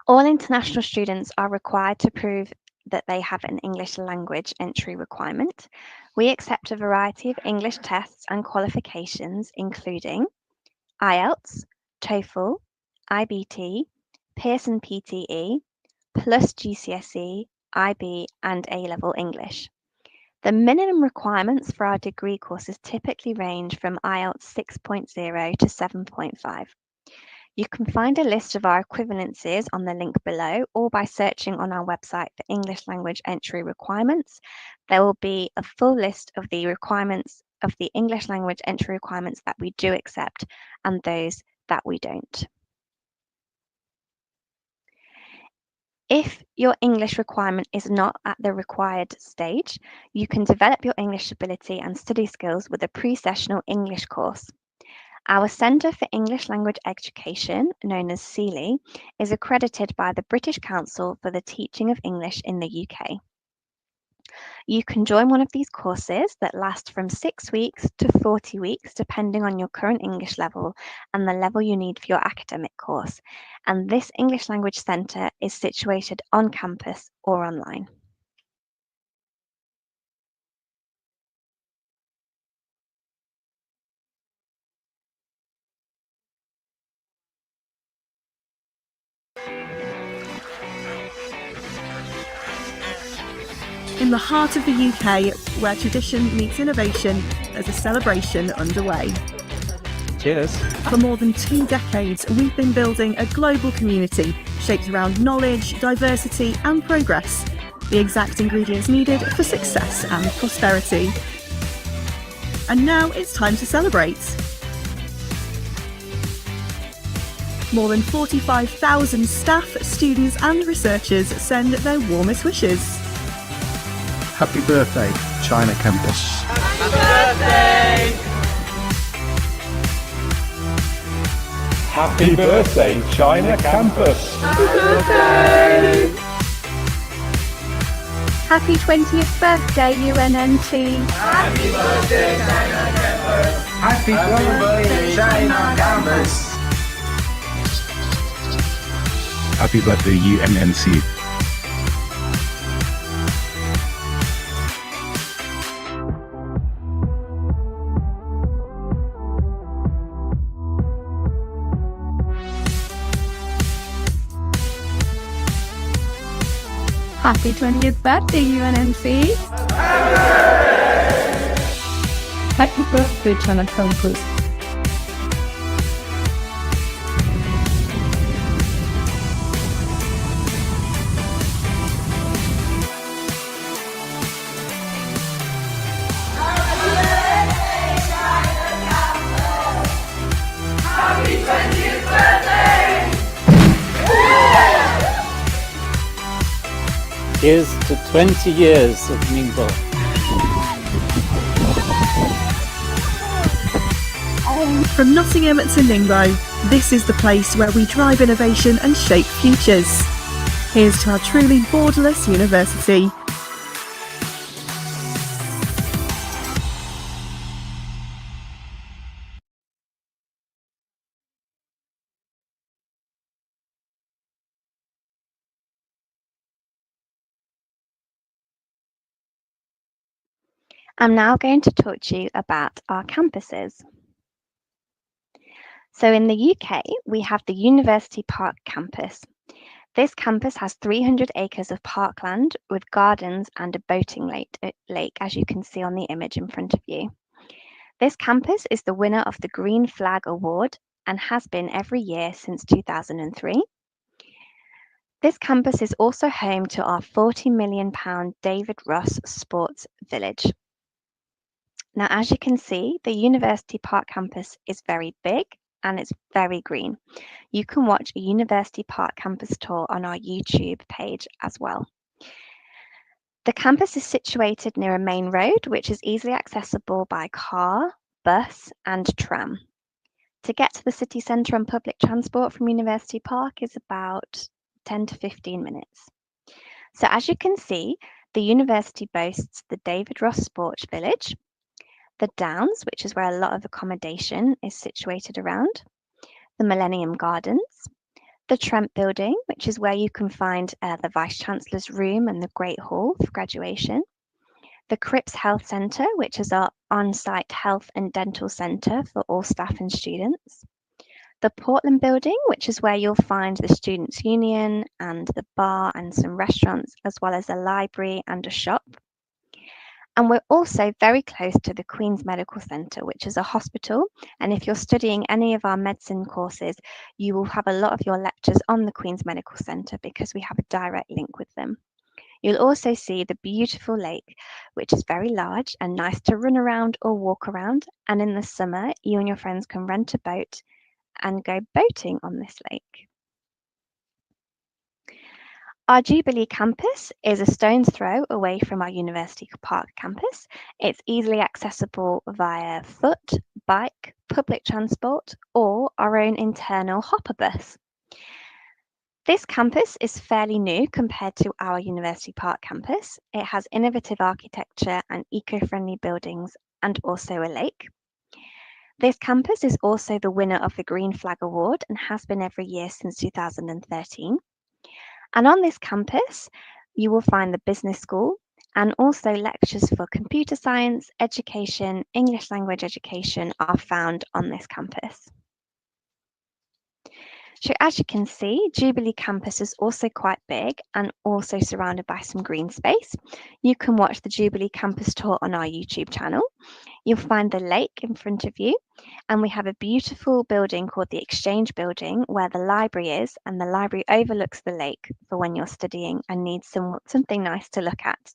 All international students are required to prove that they have an English language entry requirement. We accept a variety of English tests and qualifications, including IELTS, TOEFL, IBT, Pearson PTE, plus GCSE, IB, and A-level English. The minimum requirements for our degree courses typically range from IELTS 6.0 to 7.5. You can find a list of our equivalencies on the link below, or by searching on our website for English language entry requirements. There will be a full list of the requirements of the English language entry requirements that we do accept and those that we don't. If your English requirement is not at the required stage, you can develop your English ability and study skills with a pre-sessional English course. Our Centre for English Language Education, known as CELI, is accredited by the British Council for the Teaching of English in the UK. You can join one of these courses that last from 6 weeks to 40 weeks, depending on your current English level and the level you need for your academic course. And this English Language Centre is situated on campus or online. In the heart of the UK, where tradition meets innovation, there's a celebration underway. Cheers. For more than 2 decades, we've been building a global community shaped around knowledge, diversity and progress, the exact ingredients needed for success and prosperity. And now it's time to celebrate. More than 45,000 staff, students and researchers send their warmest wishes. Happy birthday, China Campus. Happy birthday! Happy birthday, China Campus. Happy birthday! Happy 20th birthday, UNNT. Happy birthday, China Campus. Happy birthday, China Campus. Happy birthday, UNNC. Happy 20th birthday, UNNC. Happy birthday, China Campus. Happy 20th birthday! Here's to 20 years of Ningbo. From Nottingham to Ningbo, this is the place where we drive innovation and shape futures. Here's to our truly borderless university. I'm now going to talk to you about our campuses. So in the UK, we have the University Park campus. This campus has 300 acres of parkland with gardens and a boating lake, as you can see on the image in front of you. This campus is the winner of the Green Flag Award and has been every year since 2003. This campus is also home to our £40 million David Ross Sports Village. Now, as you can see, the University Park campus is very big and it's very green. You can watch a University Park campus tour on our YouTube page as well. The campus is situated near a main road, which is easily accessible by car, bus and tram. To get to the city centre on public transport from University Park is about 10 to 15 minutes. So as you can see, the university boasts the David Ross Sports Village, the Downs, which is where a lot of accommodation is situated around, the Millennium Gardens, the Trent Building, which is where you can find the Vice-Chancellor's room and the Great Hall for graduation, the Cripps Health Centre, which is our on-site health and dental centre for all staff and students, the Portland Building, which is where you'll find the Students' Union and the bar and some restaurants, as well as a library and a shop. And we're also very close to the Queen's Medical Centre, which is a hospital. And if you're studying any of our medicine courses, you will have a lot of your lectures on the Queen's Medical Centre because we have a direct link with them. You'll also see the beautiful lake, which is very large and nice to run around or walk around. And in the summer, you and your friends can rent a boat and go boating on this lake. Our Jubilee campus is a stone's throw away from our University Park campus. It's easily accessible via foot, bike, public transport, or our own internal hopper bus. This campus is fairly new compared to our University Park campus. It has innovative architecture and eco-friendly buildings and also a lake. This campus is also the winner of the Green Flag Award and has been every year since 2013. And on this campus, you will find the business school and also lectures for computer science, education, English language education are found on this campus. So as you can see, Jubilee campus is also quite big and also surrounded by some green space. You can watch the Jubilee campus tour on our YouTube channel. You'll find the lake in front of you, and we have a beautiful building called the Exchange Building where the library is, and the library overlooks the lake for when you're studying and need something nice to look at.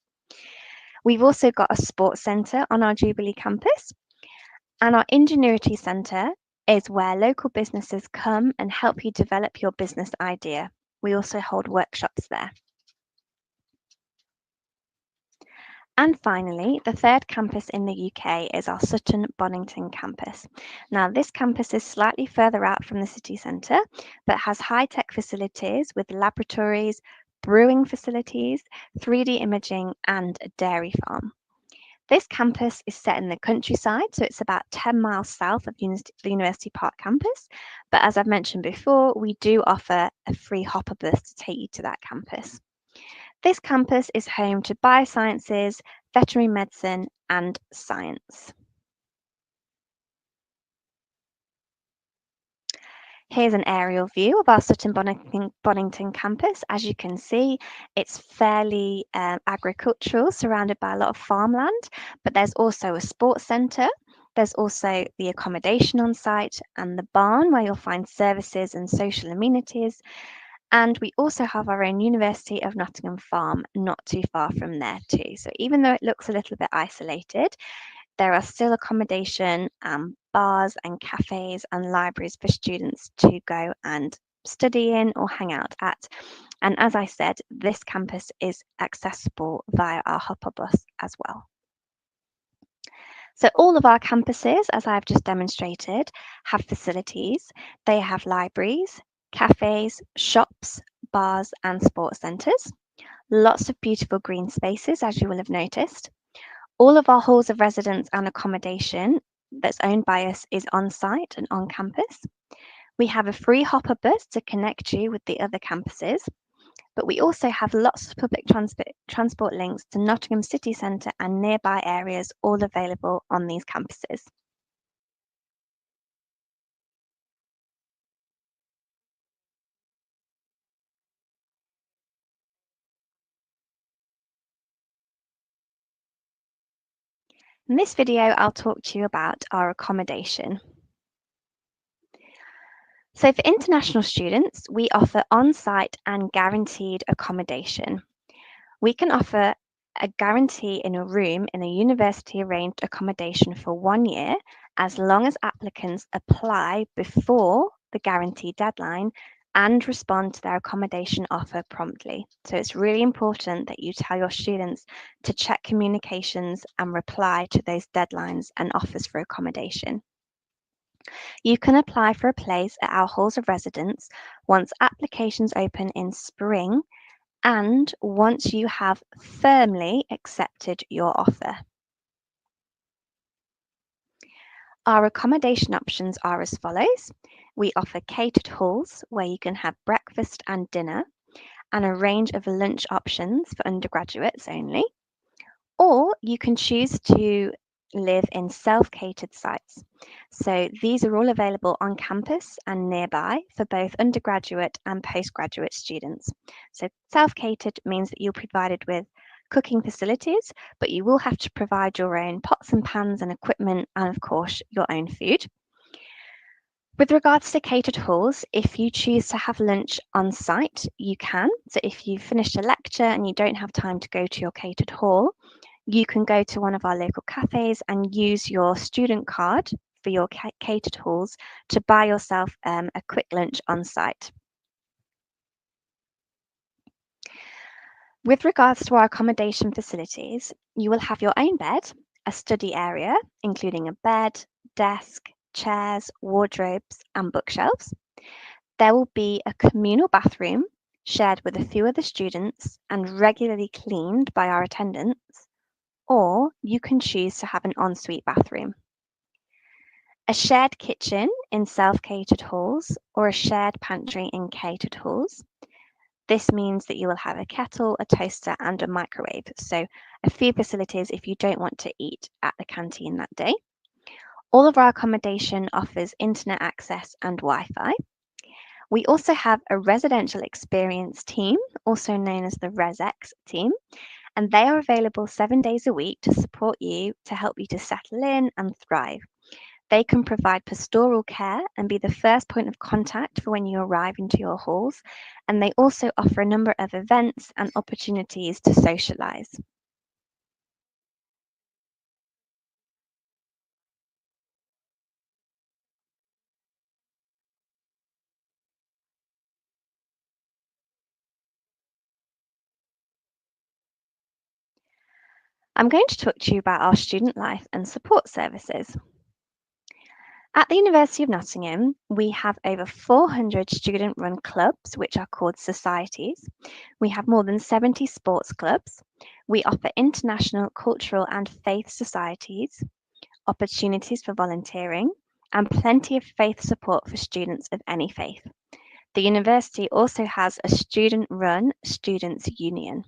We've also got a sports centre on our Jubilee campus, and our Ingenuity Centre is where local businesses come and help you develop your business idea. We also hold workshops there. And finally, the third campus in the UK is our Sutton Bonington campus. Now, this campus is slightly further out from the city centre, but has high-tech facilities with laboratories, brewing facilities, 3D imaging, and a dairy farm. This campus is set in the countryside, so it's about 10 miles south of the University Park campus. But as I've mentioned before, we do offer a free hopper bus to take you to that campus. This campus is home to biosciences, veterinary medicine, and science. Here's an aerial view of our Sutton Bonington campus. As you can see, it's fairly agricultural, surrounded by a lot of farmland, but there's also a sports centre. There's also the accommodation on site and the barn where you'll find services and social amenities. And we also have our own University of Nottingham farm not too far from there too. So even though it looks a little bit isolated, there are still accommodation, bars and cafes and libraries for students to go and study in or hang out at. And as I said, this campus is accessible via our hopper bus as well. So all of our campuses, as I've just demonstrated, have facilities. They have libraries, cafes, shops, bars and sports centres. Lots of beautiful green spaces, as you will have noticed. All of our halls of residence and accommodation that's owned by us is on site and on campus. We have a free hopper bus to connect you with the other campuses, but we also have lots of public transport links to Nottingham City Centre and nearby areas, all available on these campuses. In this video, I'll talk to you about our accommodation. So for international students, we offer on-site and guaranteed accommodation. We can offer a guarantee in a room in a university arranged accommodation for 1 year, as long as applicants apply before the guarantee deadline and respond to their accommodation offer promptly. So it's really important that you tell your students to check communications and reply to those deadlines and offers for accommodation. You can apply for a place at our halls of residence once applications open in spring and once you have firmly accepted your offer. Our accommodation options are as follows. We offer catered halls where you can have breakfast and dinner and a range of lunch options for undergraduates only. Or you can choose to live in self-catered sites. So these are all available on campus and nearby for both undergraduate and postgraduate students. So self-catered means that you're provided with cooking facilities, but you will have to provide your own pots and pans and equipment and of course your own food. With regards to catered halls, if you choose to have lunch on site, you can. So if you've finished a lecture and you don't have time to go to your catered hall, you can go to one of our local cafes and use your student card for your catered halls to buy yourself a quick lunch on site. With regards to our accommodation facilities, you will have your own bed, a study area, including a bed, desk, chairs, wardrobes, and bookshelves. There will be a communal bathroom shared with a few other students and regularly cleaned by our attendants, or you can choose to have an ensuite bathroom. A shared kitchen in self-catered halls or a shared pantry in catered halls. This means that you will have a kettle, a toaster, and a microwave. So a few facilities if you don't want to eat at the canteen that day. All of our accommodation offers internet access and Wi-Fi. We also have a residential experience team, also known as the ResX team, and they are available 7 days a week to support you, to help you to settle in and thrive. They can provide pastoral care and be the first point of contact for when you arrive into your halls, and they also offer a number of events and opportunities to socialise. I'm going to talk to you about our student life and support services. At the University of Nottingham, we have over 400 student-run clubs, which are called societies. We have more than 70 sports clubs. We offer international, cultural and faith societies, opportunities for volunteering, and plenty of faith support for students of any faith. The university also has a student-run Students' Union.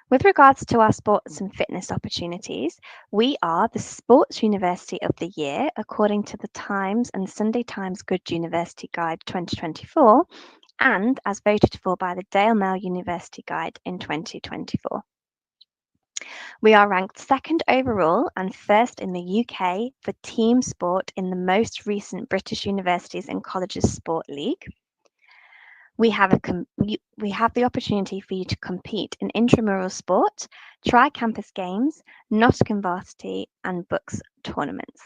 With regards to our sports and fitness opportunities, we are the Sports University of the Year according to the Times and Sunday Times Good University Guide 2024, and as voted for by the Dale Mail University Guide in 2024. We are ranked second overall and first in the UK for team sport in the most recent British Universities and Colleges Sport League. We have the opportunity for you to compete in intramural sport, tri-campus games, Nottingham varsity and books tournaments.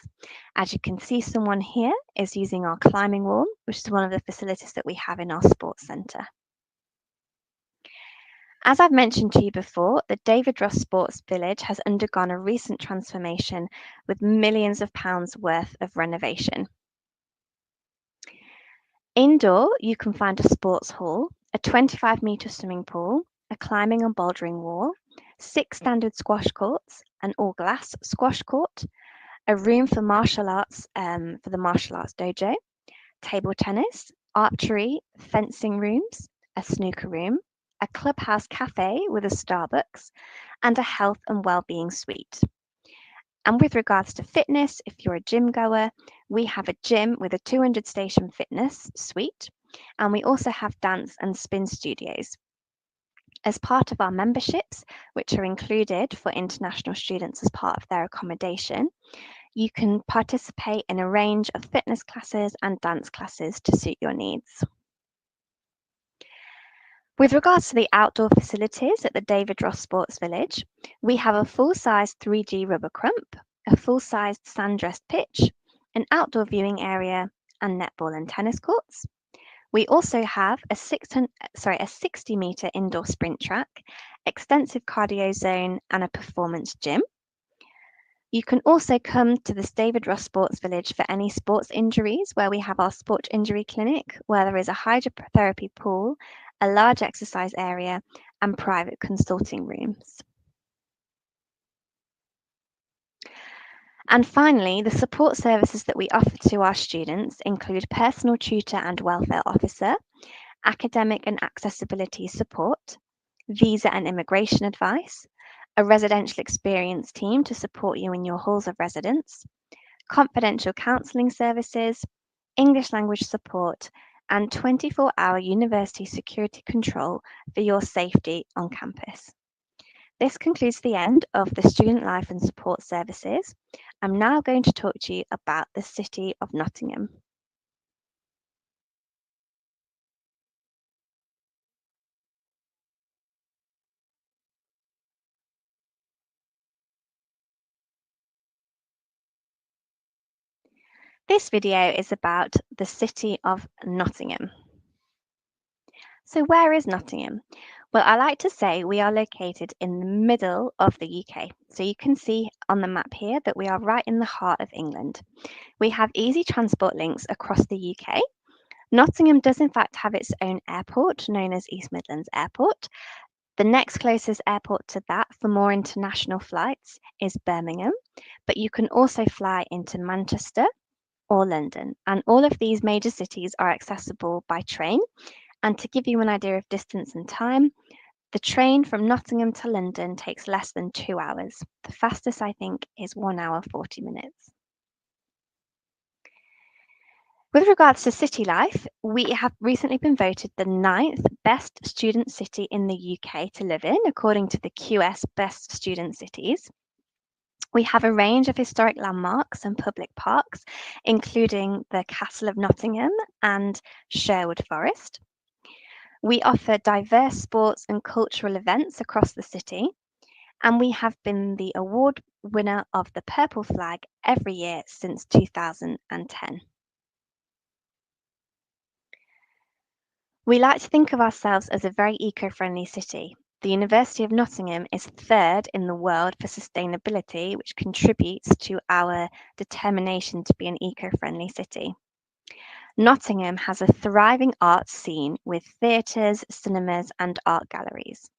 As you can see, someone here is using our climbing wall, which is one of the facilities that we have in our sports centre. As I've mentioned to you before, the David Ross Sports Village has undergone a recent transformation with millions of pounds worth of renovation. Indoor, you can find a sports hall, a 25-metre swimming pool, a climbing and bouldering wall, 6 standard squash courts, an all-glass squash court, a room for martial arts for the martial arts dojo, table tennis, archery, fencing rooms, a snooker room, a clubhouse cafe with a Starbucks, and a health and well-being suite. And with regards to fitness, if you're a gym goer, we have a gym with a 200-station fitness suite, and we also have dance and spin studios. As part of our memberships, which are included for international students as part of their accommodation, you can participate in a range of fitness classes and dance classes to suit your needs. With regards to the outdoor facilities at the David Ross Sports Village, we have a full-size 3G rubber crump, a full-sized sand-dressed pitch, an outdoor viewing area, and netball and tennis courts. We also have a 60-metre indoor sprint track, extensive cardio zone, and a performance gym. You can also come to this David Ross Sports Village for any sports injuries, where we have our sport injury clinic, where there is a hydrotherapy pool, a large exercise area, and private consulting rooms. And finally, the support services that we offer to our students include personal tutor and welfare officer, academic and accessibility support, visa and immigration advice, a residential experience team to support you in your halls of residence, confidential counselling services, English language support, and 24-hour university security control for your safety on campus. This concludes the end of the student life and support services. I'm now going to talk to you about the City of Nottingham. This video is about the City of Nottingham. So where is Nottingham? Well, I like to say we are located in the middle of the UK. So you can see on the map here that we are right in the heart of England. We have easy transport links across the UK. Nottingham does in fact have its own airport, known as East Midlands Airport. The next closest airport to that for more international flights is Birmingham, but you can also fly into Manchester or London, and all of these major cities are accessible by train. And to give you an idea of distance and time, the train from Nottingham to London takes less than 2 hours. The fastest, I think, is 1 hour 40 minutes. With regards to city life, we have recently been voted the 9th best student city in the UK to live in, according to the QS Best Student Cities. We have a range of historic landmarks and public parks, including the Castle of Nottingham and Sherwood Forest. We offer diverse sports and cultural events across the city, and we have been the award winner of the Purple Flag every year since 2010. We like to think of ourselves as a very eco-friendly city. The University of Nottingham is third in the world for sustainability, which contributes to our determination to be an eco-friendly city. Nottingham has a thriving arts scene with theatres, cinemas and art galleries.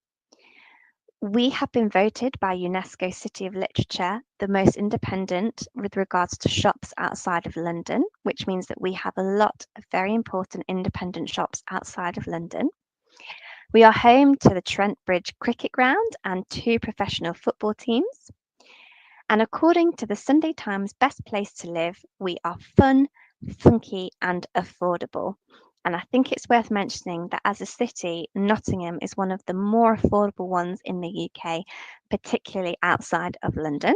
We have been voted by UNESCO City of Literature the most independent with regards to shops outside of London, which means that we have a lot of very important independent shops outside of London. We are home to the Trent Bridge Cricket Ground and 2 professional football teams. And according to the Sunday Times Best Place to Live, we are fun, funky and affordable. And I think it's worth mentioning that as a city, Nottingham is one of the more affordable ones in the UK, particularly outside of London.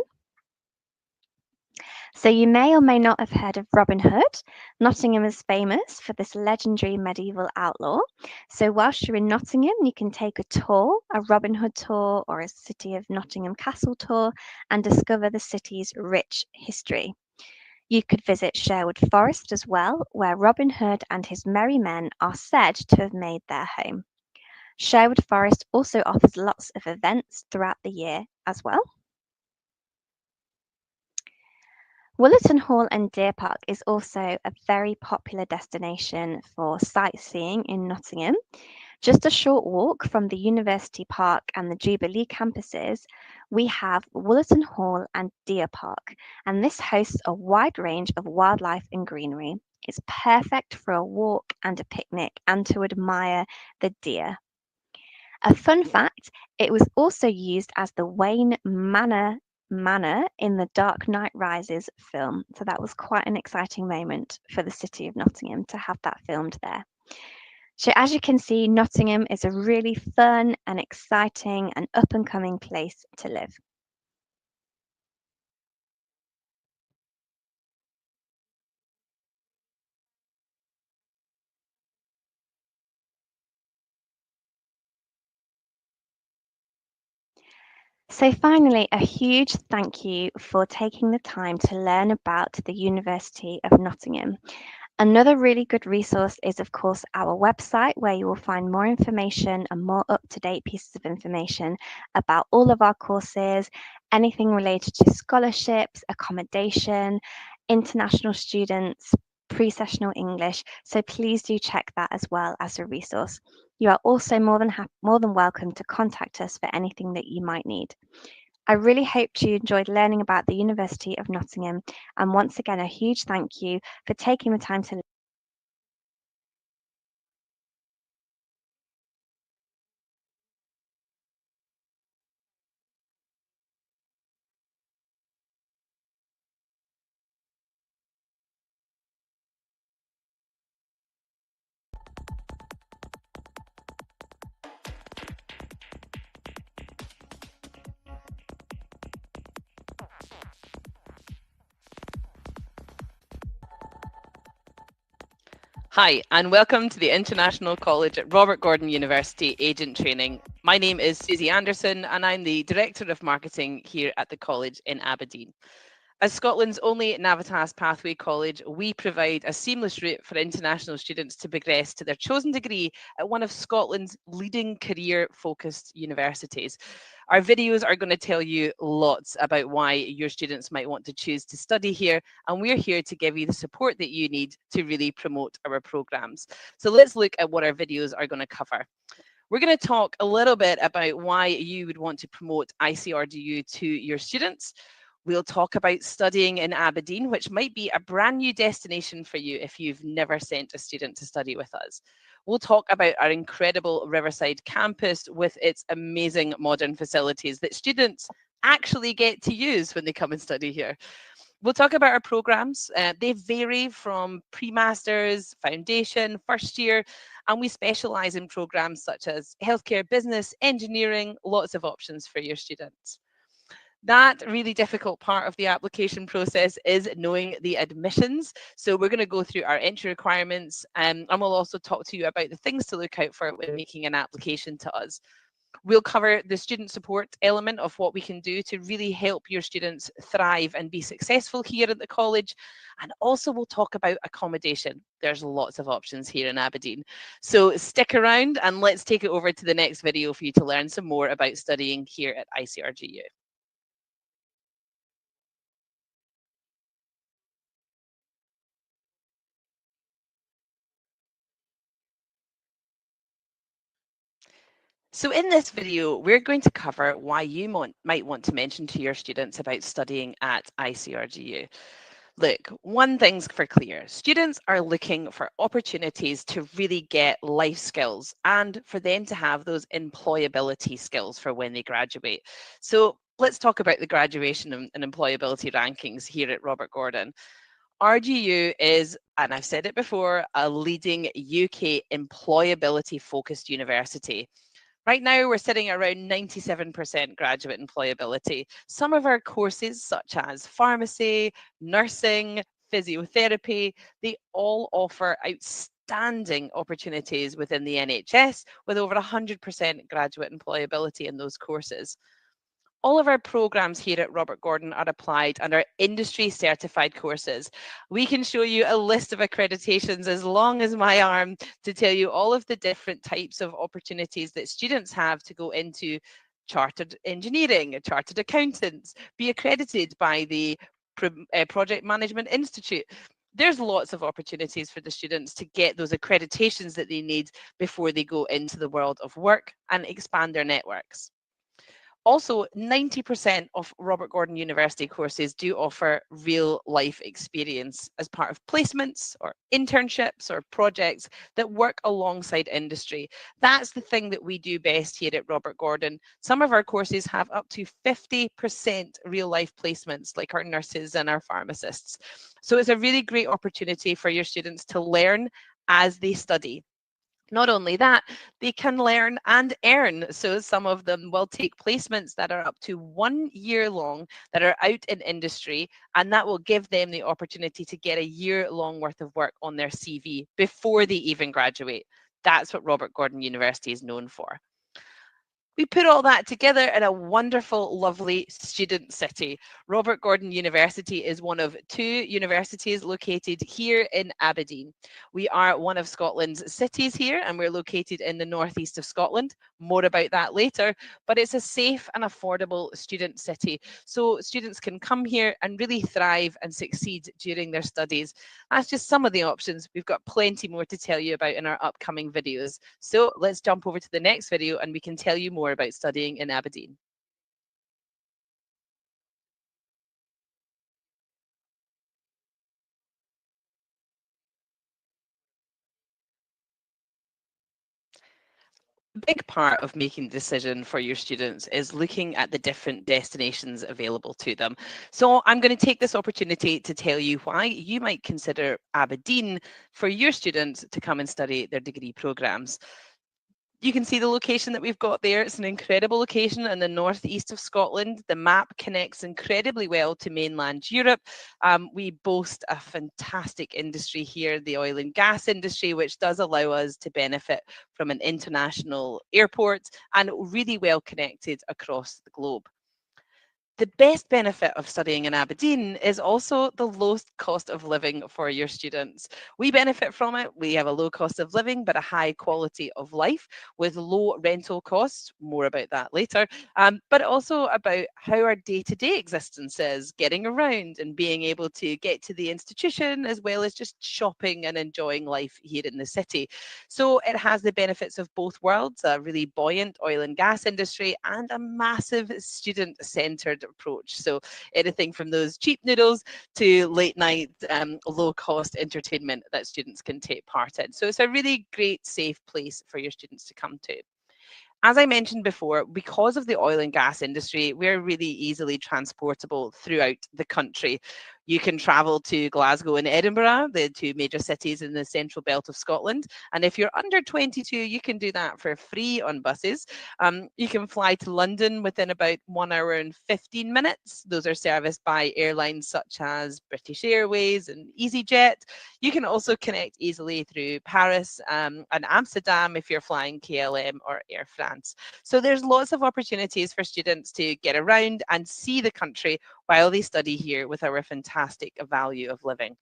So you may or may not have heard of Robin Hood. Nottingham is famous for this legendary medieval outlaw. So whilst you're in Nottingham, you can take a tour, a Robin Hood tour or a City of Nottingham Castle tour, and discover the city's rich history. You could visit Sherwood Forest as well, where Robin Hood and his merry men are said to have made their home. Sherwood Forest also offers lots of events throughout the year as well. Woollerton Hall and Deer Park is also a very popular destination for sightseeing in Nottingham. Just a short walk from the University Park and the Jubilee campuses, we have Woollerton Hall and Deer Park, and this hosts a wide range of wildlife and greenery. It's perfect for a walk and a picnic and to admire the deer. A fun fact, it was also used as the Wayne Manor in the Dark Knight Rises film. So that was quite an exciting moment for the city of Nottingham to have that filmed there. So as you can see, Nottingham is a really fun and exciting and up and coming place to live. So finally, a huge thank you for taking the time to learn about the University of Nottingham. Another really good resource is, of course, our website, where you will find more information and more up-to-date pieces of information about all of our courses, anything related to scholarships, accommodation, international students, pre-sessional English. So please do check that as well as a resource. You are also more than welcome to contact us for anything that you might need. I really hope you enjoyed learning about the University of Nottingham, and once again, a huge thank you for taking the time to Hi, and welcome to the International College at Robert Gordon University Agent Training. My name is Susie Anderson, and I'm the Director of Marketing here at the college in Aberdeen. As Scotland's only Navitas Pathway College, we provide a seamless route for international students to progress to their chosen degree at one of Scotland's leading career-focused universities. Our videos are going to tell you lots about why your students might want to choose to study here, and we're here to give you the support that you need to really promote our programs. So let's look at what our videos are going to cover. We're going to talk a little bit about why you would want to promote ICRDU to your students. We'll talk about studying in Aberdeen, which might be a brand new destination for you if you've never sent a student to study with us. We'll talk about our incredible Riverside campus with its amazing modern facilities that students actually get to use when they come and study here. We'll talk about our programs. They vary from pre-masters, foundation, first year, and we specialise in programs such as healthcare, business, engineering, lots of options for your students. That really difficult part of the application process is knowing the admissions. So we're going to go through our entry requirements, and we'll also talk to you about the things to look out for when making an application to us. We'll cover the student support element of what we can do to really help your students thrive and be successful here at the college. And also we'll talk about accommodation. There's lots of options here in Aberdeen. So stick around and let's take it over to the next video for you to learn some more about studying here at ICRGU. So in this video, we're going to cover why you might want to mention to your students about studying at ICRGU. Look, one thing's for clear, students are looking for opportunities to really get life skills and for them to have those employability skills for when they graduate. So let's talk about the graduation and employability rankings here at Robert Gordon. RGU is, and I've said it before, a leading UK employability focused university. Right now, we're sitting around 97% graduate employability. Some of our courses, such as pharmacy, nursing, physiotherapy, they all offer outstanding opportunities within the NHS with over 100% graduate employability in those courses. All of our programs here at Robert Gordon are applied and are industry certified courses. We can show you a list of accreditations as long as my arm to tell you all of the different types of opportunities that students have to go into chartered engineering, chartered accountants, be accredited by the Project Management Institute. There's lots of opportunities for the students to get those accreditations that they need before they go into the world of work and expand their networks. Also, 90% of Robert Gordon University courses do offer real life experience as part of placements or internships or projects that work alongside industry. That's the thing that we do best here at Robert Gordon. Some of our courses have up to 50% real life placements, like our nurses and our pharmacists. So it's a really great opportunity for your students to learn as they study. Not only that, they can learn and earn. So some of them will take placements that are up to 1 year long that are out in industry, and that will give them the opportunity to get a year long worth of work on their CV before they even graduate. That's what Robert Gordon University is known for. We put all that together in a wonderful, lovely student city. Robert Gordon University is one of 2 universities located here in Aberdeen. We are one of Scotland's cities here, and we're located in the northeast of Scotland. More about that later, but it's a safe and affordable student city. So students can come here and really thrive and succeed during their studies. That's just some of the options. We've got plenty more to tell you about in our upcoming videos. So let's jump over to the next video and we can tell you more about studying in Aberdeen. A big part of making the decision for your students is looking at the different destinations available to them. So I'm going to take this opportunity to tell you why you might consider Aberdeen for your students to come and study their degree programs. You can see the location that we've got there. It's an incredible location in the northeast of Scotland. The map connects incredibly well to mainland Europe. We boast a fantastic industry here, the oil and gas industry, which does allow us to benefit from an international airport and really well connected across the globe. The best benefit of studying in Aberdeen is also the low cost of living for your students. We benefit from it. We have a low cost of living, but a high quality of life with low rental costs. More about that later. But also about how our day-to-day existence is, getting around and being able to get to the institution, as well as just shopping and enjoying life here in the city. So it has the benefits of both worlds, a really buoyant oil and gas industry and a massive student-centred approach. So anything from those cheap noodles to late night low cost entertainment that students can take part in. So it's a really great safe place for your students to come to. As I mentioned before, because of the oil and gas industry, we're really easily transportable throughout the country. You can travel to Glasgow and Edinburgh, the two major cities in the central belt of Scotland. And if you're under 22, you can do that for free on buses. You can fly to London within about 1 hour and 15 minutes. Those are serviced by airlines such as British Airways and EasyJet. You can also connect easily through Paris and Amsterdam if you're flying KLM or Air France. So there's lots of opportunities for students to get around and see the country while they study here with our fantastic value of living.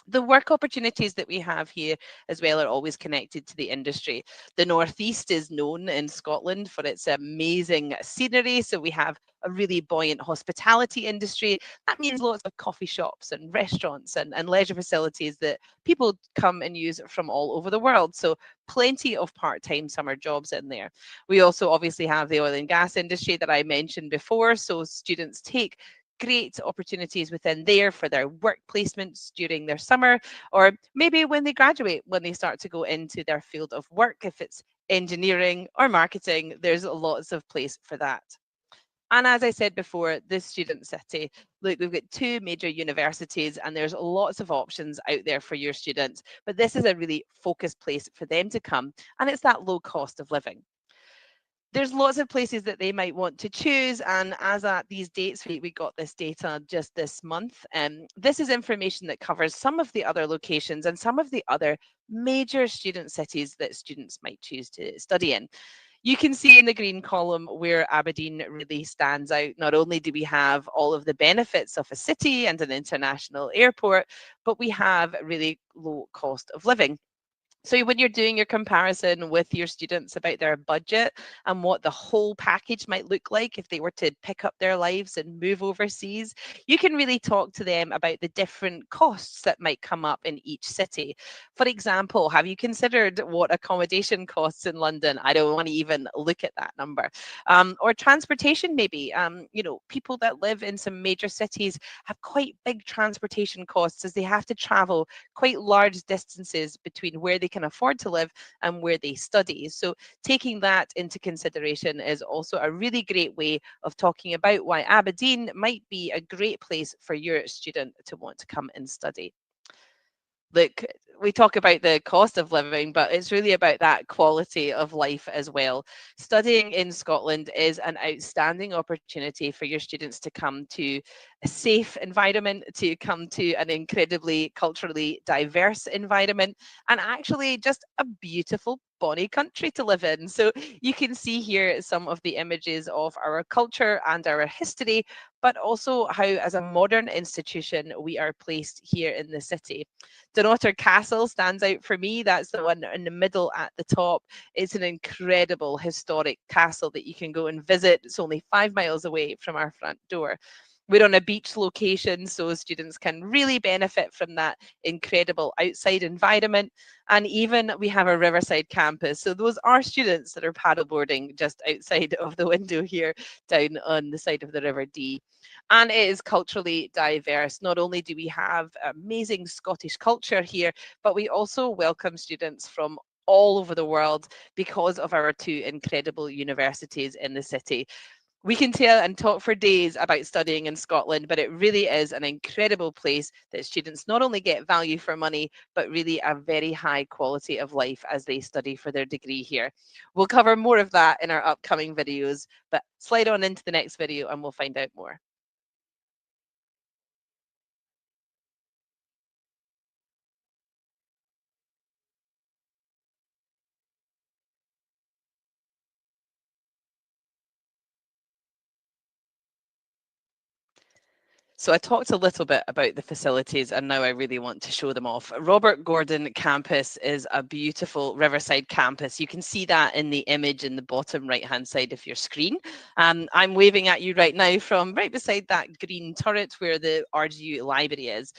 The work opportunities that we have here as well are always connected to the industry. The Northeast is known in Scotland for its amazing scenery, so we have a really buoyant hospitality industry. That means lots of coffee shops and restaurants and leisure facilities that people come and use from all over the world. So plenty of part-time summer jobs in there. We also obviously have the oil and gas industry that I mentioned before, so students take great opportunities within there for their work placements during their summer, or maybe when they graduate, when they start to go into their field of work. If it's engineering or marketing, there's lots of place for that. And as I said before, the student city, look, we've got two major universities and there's lots of options out there for your students, but this is a really focused place for them to come, and it's that low cost of living. There's lots of places that they might want to choose, and as at these dates, we got this data just this month, and this is information that covers some of the other locations and some of the other major student cities that students might choose to study in. You can see in the green column where Aberdeen really stands out. Not only do we have all of the benefits of a city and an international airport, but we have really low cost of living. So when you're doing your comparison with your students about their budget and what the whole package might look like if they were to pick up their lives and move overseas, you can really talk to them about the different costs that might come up in each city. For example, have you considered what accommodation costs in London? I don't want to even look at that number. Or transportation maybe. You know, people that live in some major cities have quite big transportation costs as they have to travel quite large distances between where they can afford to live and where they study. So taking that into consideration is also a really great way of talking about why Aberdeen might be a great place for your student to want to come and study. Look, we talk about the cost of living, but it's really about that quality of life as well. Studying in Scotland is an outstanding opportunity for your students to come to a safe environment, to come to an incredibly culturally diverse environment, and actually just a beautiful bonny country to live in. So you can see here some of the images of our culture and our history, but also how as a modern institution we are placed here in the city. Dunnottar Castle stands out for me. That's the one in the middle at the top. It's an incredible historic castle that you can go and visit. It's only 5 miles away from our front door. We're on a beach location, so students can really benefit from that incredible outside environment. And even we have a riverside campus. So those are students that are paddleboarding just outside of the window here down on the side of the River Dee. And it is culturally diverse. Not only do we have amazing Scottish culture here, but we also welcome students from all over the world because of our two incredible universities in the city. We can tell and talk for days about studying in Scotland, but it really is an incredible place that students not only get value for money, but really a very high quality of life as they study for their degree here. We'll cover more of that in our upcoming videos, but slide on into the next video and we'll find out more. So I talked a little bit about the facilities and now I really want to show them off. Robert Gordon campus is a beautiful riverside campus. You can see that in the image in the bottom right hand side of your screen. I'm waving at you right now from right beside that green turret where the RGU library is.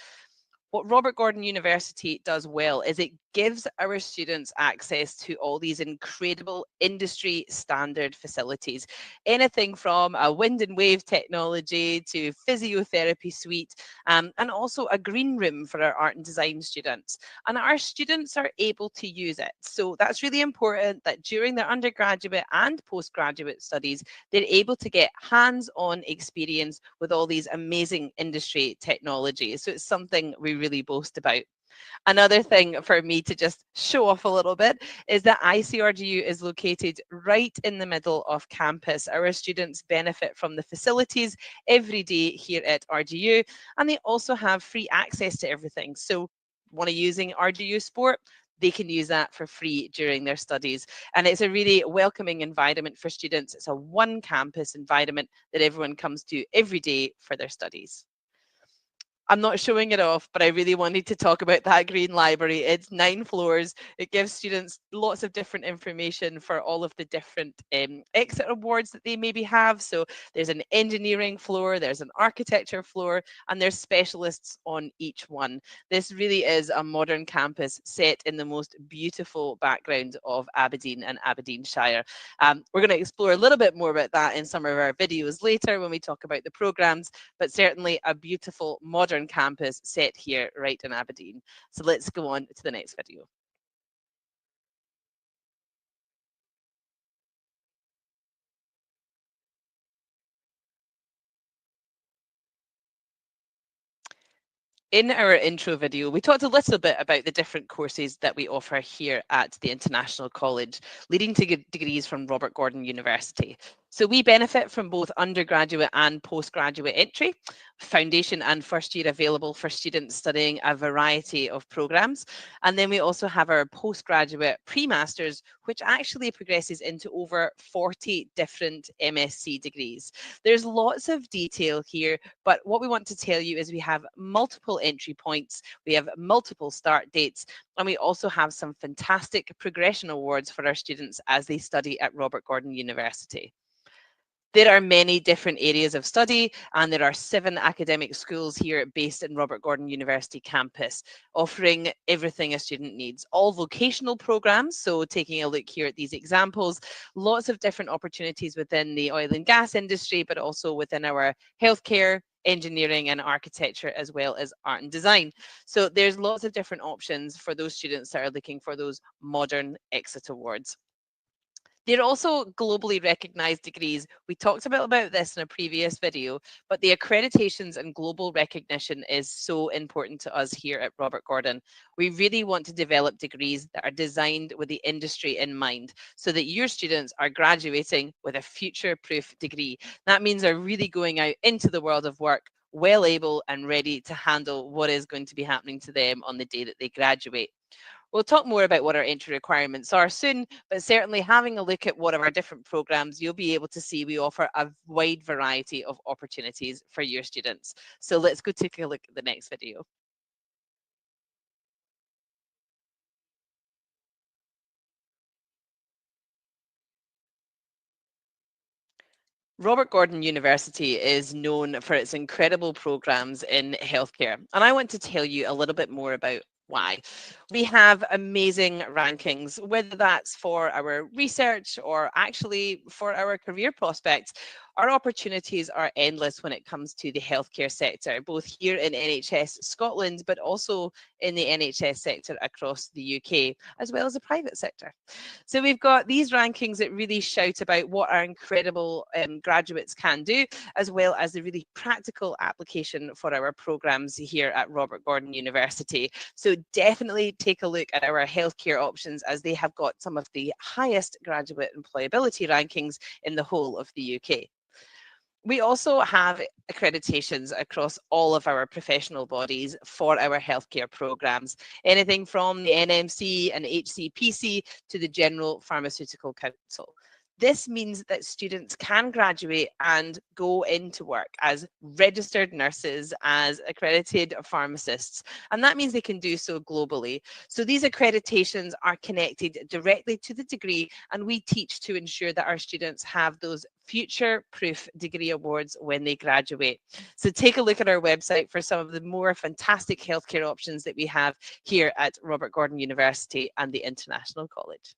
What Robert Gordon University does well is it gives our students access to all these incredible industry standard facilities. Anything from a wind and wave technology to physiotherapy suite, and also a green room for our art and design students. And our students are able to use it. So that's really important that during their undergraduate and postgraduate studies, they're able to get hands-on experience with all these amazing industry technologies. So it's something we really boast about. Another thing for me to just show off a little bit is that ICRGU is located right in the middle of campus. Our students benefit from the facilities every day here at RGU, and they also have free access to everything. So want to using RGU Sport, they can use that for free during their studies. And it's a really welcoming environment for students. It's a one campus environment that everyone comes to every day for their studies. I'm not showing it off, but I really wanted to talk about that green library. It's 9 floors. It gives students lots of different information for all of the different exit awards that they maybe have. So there's an engineering floor, there's an architecture floor, and there's specialists on each one. This really is a modern campus set in the most beautiful background of Aberdeen and Aberdeenshire. We're going to explore a little bit more about that in some of our videos later when we talk about the programs, but certainly a beautiful modern campus set here right in Aberdeen. So let's go on to the next video. In our intro video, we talked a little bit about the different courses that we offer here at the International College, leading to degrees from Robert Gordon University. So we benefit from both undergraduate and postgraduate entry, foundation and first year available for students studying a variety of programs. And then we also have our postgraduate pre-masters, which actually progresses into over 40 different MSc degrees. There's lots of detail here, but what we want to tell you is we have multiple entry points, we have multiple start dates, and we also have some fantastic progression awards for our students as they study at Robert Gordon University. There are many different areas of study, and there are 7 academic schools here based in Robert Gordon University campus, offering everything a student needs. All vocational programs, so taking a look here at these examples, lots of different opportunities within the oil and gas industry, but also within our healthcare, engineering and architecture, as well as art and design. So there's lots of different options for those students that are looking for those modern exit awards. They're also globally recognized degrees. We talked about this in a previous video, but the accreditations and global recognition is so important to us here at Robert Gordon. We really want to develop degrees that are designed with the industry in mind so that your students are graduating with a future-proof degree. That means they're really going out into the world of work well able and ready to handle what is going to be happening to them on the day that they graduate. We'll talk more about what our entry requirements are soon, but certainly having a look at one of our different programs, you'll be able to see we offer a wide variety of opportunities for your students. So let's go take a look at the next video. Robert Gordon University is known for its incredible programs in healthcare, and I want to tell you a little bit more about why. We have amazing rankings, whether that's for our research or actually for our career prospects. Our opportunities are endless when it comes to the healthcare sector, both here in NHS Scotland, but also in the NHS sector across the UK, as well as the private sector. So we've got these rankings that really shout about what our incredible graduates can do, as well as the really practical application for our programs here at Robert Gordon University. So definitely take a look at our healthcare options, as they have got some of the highest graduate employability rankings in the whole of the UK. We also have accreditations across all of our professional bodies for our healthcare programs, anything from the NMC and HCPC to the General Pharmaceutical Council. This means that students can graduate and go into work as registered nurses, as accredited pharmacists, and that means they can do so globally. So these accreditations are connected directly to the degree, and we teach to ensure that our students have those future-proof degree awards when they graduate. So take a look at our website for some of the more fantastic healthcare options that we have here at Robert Gordon University and the International College.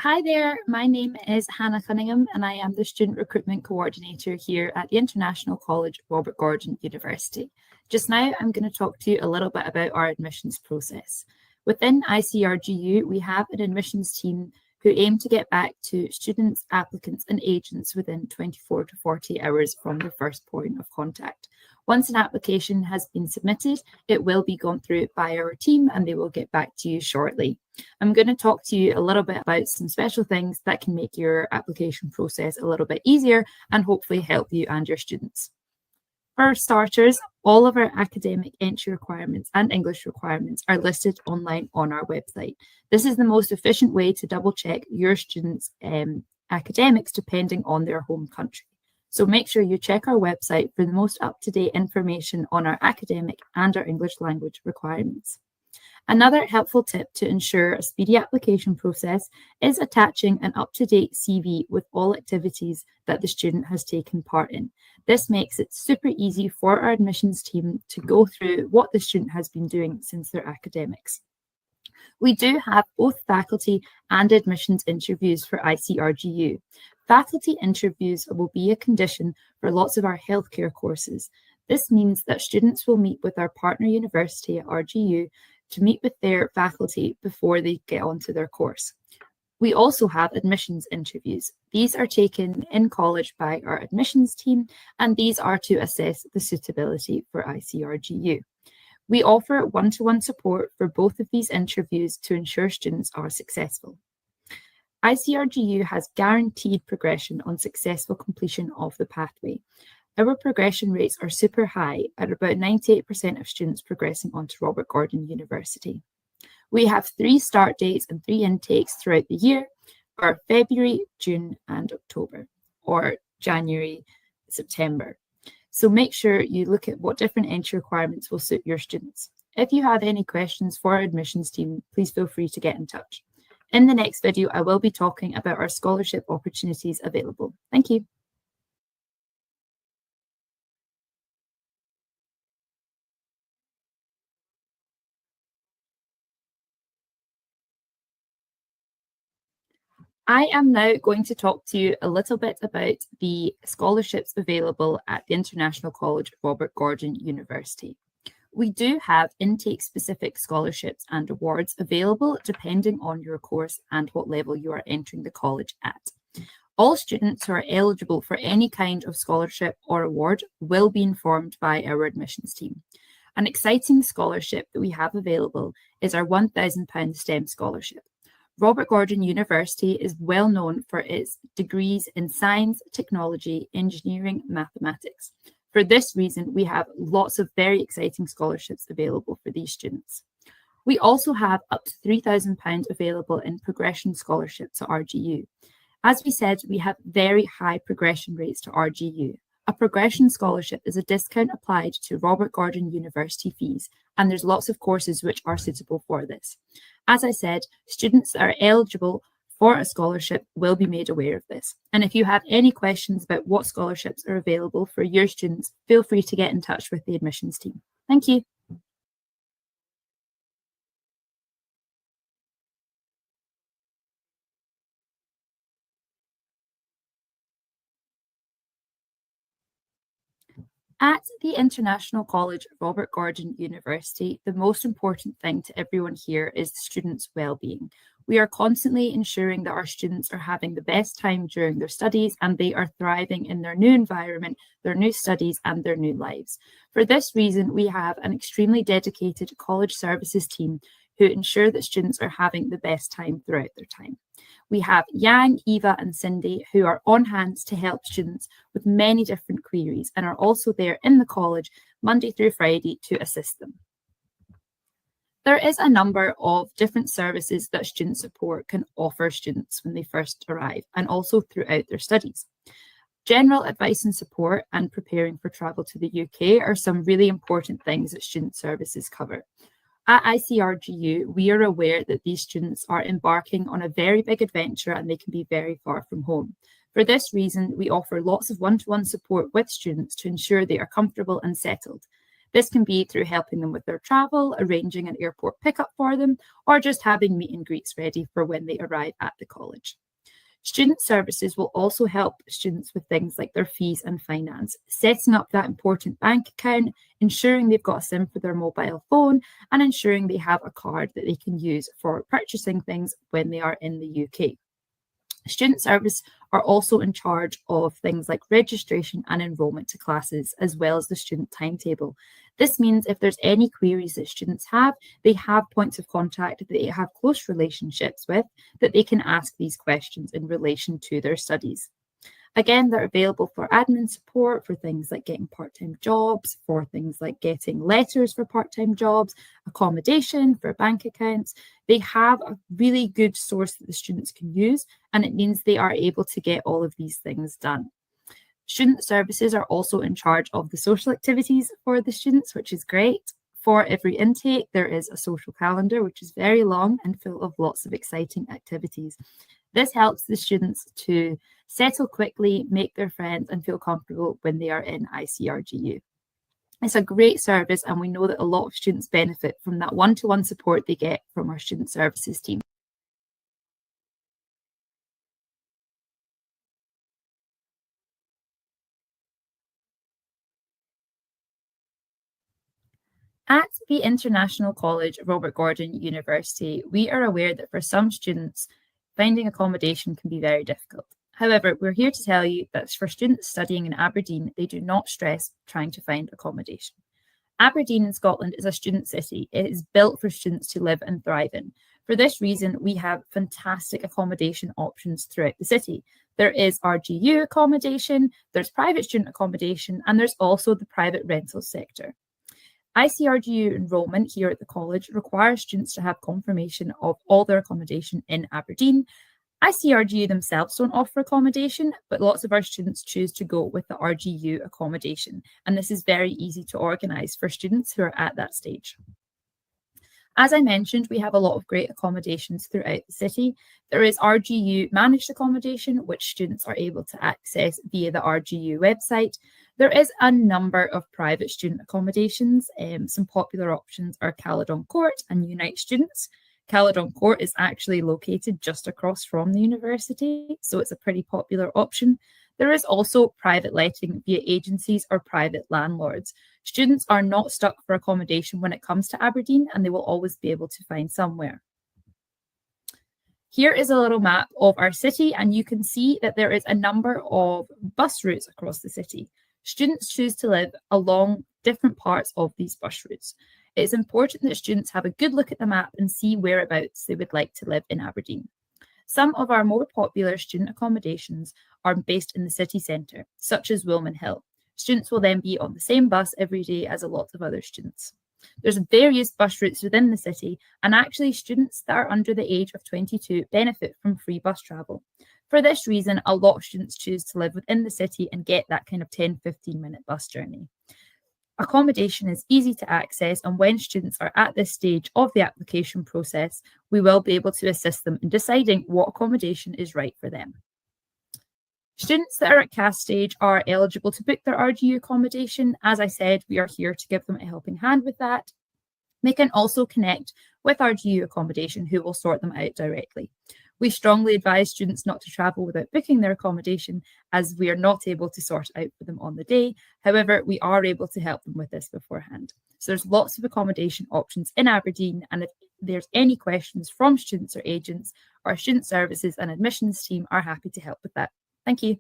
Hi there, my name is Hannah Cunningham and I am the Student Recruitment Coordinator here at the International College, Robert Gordon University. Just now, I'm going to talk to you a little bit about our admissions process. Within ICRGU, we have an admissions team who aim to get back to students, applicants and agents within 24 to 40 hours from the first point of contact. Once an application has been submitted, it will be gone through by our team and they will get back to you shortly. I'm going to talk to you a little bit about some special things that can make your application process a little bit easier and hopefully help you and your students. For starters, all of our academic entry requirements and English requirements are listed online on our website. This is the most efficient way to double check your students' academics depending on their home country. So make sure you check our website for the most up-to-date information on our academic and our English language requirements. Another helpful tip to ensure a speedy application process is attaching an up-to-date CV with all activities that the student has taken part in. This makes it super easy for our admissions team to go through what the student has been doing since their academics. We do have both faculty and admissions interviews for ICRGU. Faculty interviews will be a condition for lots of our healthcare courses. This means that students will meet with our partner university at RGU to meet with their faculty before they get onto their course. We also have admissions interviews. These are taken in college by our admissions team, and these are to assess the suitability for ICRGU. We offer one-to-one support for both of these interviews to ensure students are successful. ICRGU has guaranteed progression on successful completion of the pathway. Our progression rates are super high, at about 98% of students progressing onto Robert Gordon University. We have 3 start dates and 3 intakes throughout the year for February, June and October, or January, September. So make sure you look at what different entry requirements will suit your students. If you have any questions for our admissions team, please feel free to get in touch. In the next video, I will be talking about our scholarship opportunities available. Thank you. I am now going to talk to you a little bit about the scholarships available at the International College, Robert Gordon University. We do have intake-specific scholarships and awards available depending on your course and what level you are entering the college at. All students who are eligible for any kind of scholarship or award will be informed by our admissions team. An exciting scholarship that we have available is our £1,000 STEM scholarship. Robert Gordon University is well known for its degrees in science, technology, engineering, mathematics. For this reason, we have lots of very exciting scholarships available for these students. We also have up to £3,000 available in progression scholarships at RGU. As we said, we have very high progression rates to RGU. A progression scholarship is a discount applied to Robert Gordon University fees, and there's lots of courses which are suitable for this. As I said, students that are eligible for a scholarship will be made aware of this. And if you have any questions about what scholarships are available for your students, feel free to get in touch with the admissions team. Thank you. At the International College, Robert Gordon University, the most important thing to everyone here is the students' well-being. We are constantly ensuring that our students are having the best time during their studies and they are thriving in their new environment, their new studies and their new lives. For this reason, we have an extremely dedicated college services team who ensure that students are having the best time throughout their time. We have Yang, Eva and Cindy who are on hand to help students with many different queries and are also there in the college Monday through Friday to assist them. There is a number of different services that student support can offer students when they first arrive and also throughout their studies. General advice and support and preparing for travel to the UK are some really important things that student services cover. At ICRGU, we are aware that these students are embarking on a very big adventure and they can be very far from home. For this reason, we offer lots of one-to-one support with students to ensure they are comfortable and settled. This can be through helping them with their travel, arranging an airport pickup for them, or just having meet and greets ready for when they arrive at the college. Student services will also help students with things like their fees and finance, setting up that important bank account, ensuring they've got a SIM for their mobile phone, and ensuring they have a card that they can use for purchasing things when they are in the UK. Student service are also in charge of things like registration and enrolment to classes, as well as the student timetable. This means if there's any queries that students have, they have points of contact that they have close relationships with that they can ask these questions in relation to their studies. Again, they're available for admin support, for things like getting part-time jobs, for things like getting letters for part-time jobs, accommodation, for bank accounts. They have a really good source that the students can use, and it means they are able to get all of these things done. Student services are also in charge of the social activities for the students, which is great. For every intake, there is a social calendar, which is very long and full of lots of exciting activities. This helps the students to settle quickly, make their friends, and feel comfortable when they are in ICRGU. It's a great service, and we know that a lot of students benefit from that one-to-one support they get from our student services team. At the International College Robert Gordon University, we are aware that for some students, finding accommodation can be very difficult. However, we're here to tell you that for students studying in Aberdeen, they do not stress trying to find accommodation. Aberdeen in Scotland is a student city. It is built for students to live and thrive in. For this reason, we have fantastic accommodation options throughout the city. There is RGU accommodation, there's private student accommodation, and there's also the private rental sector. ICRGU enrolment here at the college requires students to have confirmation of all their accommodation in Aberdeen. ICRGU themselves don't offer accommodation, but lots of our students choose to go with the RGU accommodation, and this is very easy to organise for students who are at that stage. As I mentioned, we have a lot of great accommodations throughout the city. There is RGU managed accommodation, which students are able to access via the RGU website. There is a number of private student accommodations. Some popular options are Caledon Court and Unite Students. Caledon Court is actually located just across from the university, so it's a pretty popular option. There is also private letting via agencies or private landlords. Students are not stuck for accommodation when it comes to Aberdeen, and they will always be able to find somewhere. Here is a little map of our city, and you can see that there is a number of bus routes across the city. Students choose to live along different parts of these bus routes. It is important that students have a good look at the map and see whereabouts they would like to live in Aberdeen. Some of our more popular student accommodations are based in the city centre, such as Wilman Hill. Students will then be on the same bus every day as a lot of other students. There's various bus routes within the city, and actually students that are under the age of 22 benefit from free bus travel. For this reason, a lot of students choose to live within the city and get that kind of 10-15 minute bus journey. Accommodation is easy to access, and when students are at this stage of the application process, we will be able to assist them in deciding what accommodation is right for them. Students that are at CAS stage are eligible to book their RGU accommodation. As I said, we are here to give them a helping hand with that. They can also connect with RGU accommodation, who will sort them out directly. We strongly advise students not to travel without booking their accommodation, as we are not able to sort it out for them on the day. However, we are able to help them with this beforehand. So there's lots of accommodation options in Aberdeen, and if there's any questions from students or agents, our student services and admissions team are happy to help with that. Thank you.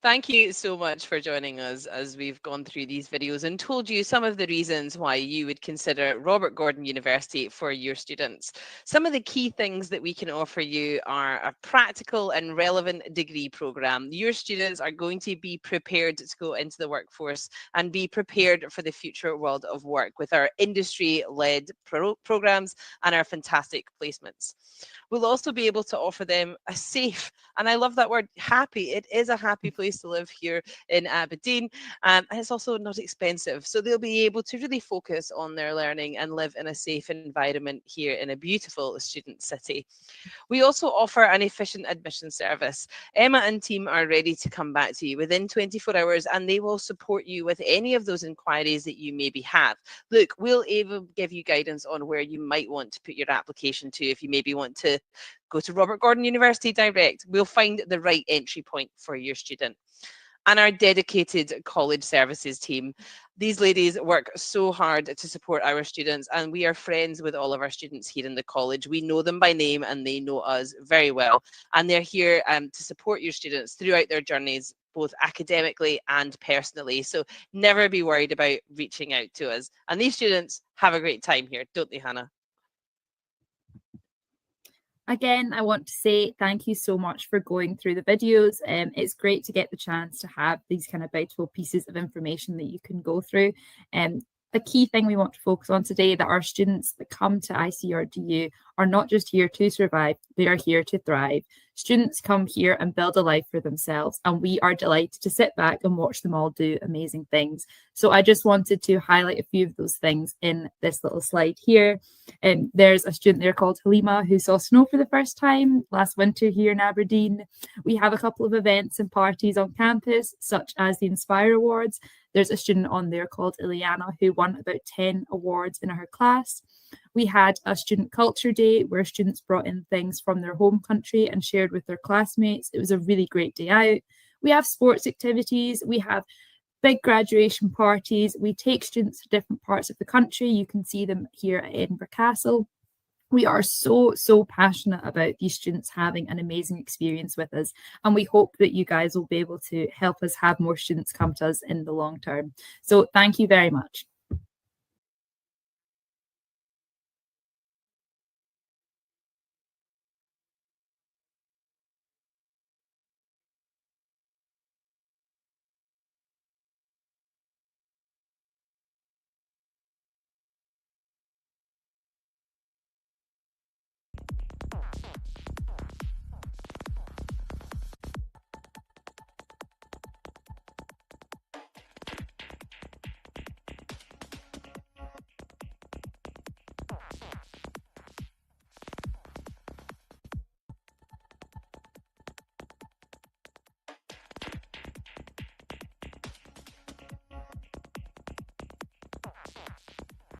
Thank you so much for joining us as we've gone through these videos and told you some of the reasons why you would consider Robert Gordon University for your students. Some of the key things that we can offer you are a practical and relevant degree programme. Your students are going to be prepared to go into the workforce and be prepared for the future world of work with our industry-led programmes and our fantastic placements. We'll also be able to offer them a safe, and I love that word, happy. It is a happy place to live here in Aberdeen, and it's also not expensive. So they'll be able to really focus on their learning and live in a safe environment here in a beautiful student city. We also offer an efficient admission service. Emma and team are ready to come back to you within 24 hours, and they will support you with any of those inquiries that you maybe have. Look, we'll even give you guidance on where you might want to put your application to. If you maybe want to go to Robert Gordon University direct, we'll find the right entry point for your student. And our dedicated college services team. These ladies work so hard to support our students, and we are friends with all of our students here in the college. We know them by name and they know us very well. And they're here to support your students throughout their journeys, both academically and personally. So never be worried about reaching out to us. And these students have a great time here, don't they, Hannah? Again, I want to say thank you so much for going through the videos. It's great to get the chance to have these kind of beautiful pieces of information that you can go through. A key thing we want to focus on today, that our students that come to ICRDU are not just here to survive, they are here to thrive. Students come here and build a life for themselves, and we are delighted to sit back and watch them all do amazing things. So I just wanted to highlight a few of those things in this little slide here. There's a student there called Halima who saw snow for the first time last winter here in Aberdeen. We have a couple of events and parties on campus, such as the Inspire Awards. There's a student on there called Ileana who won about 10 awards in her class. We had a student culture day where students brought in things from their home country and shared with their classmates. It was a really great day out. We have sports activities. We have big graduation parties. We take students to different parts of the country. You can see them here at Edinburgh Castle. We are so passionate about these students having an amazing experience with us, and we hope that you guys will be able to help us have more students come to us in the long term. So thank you very much.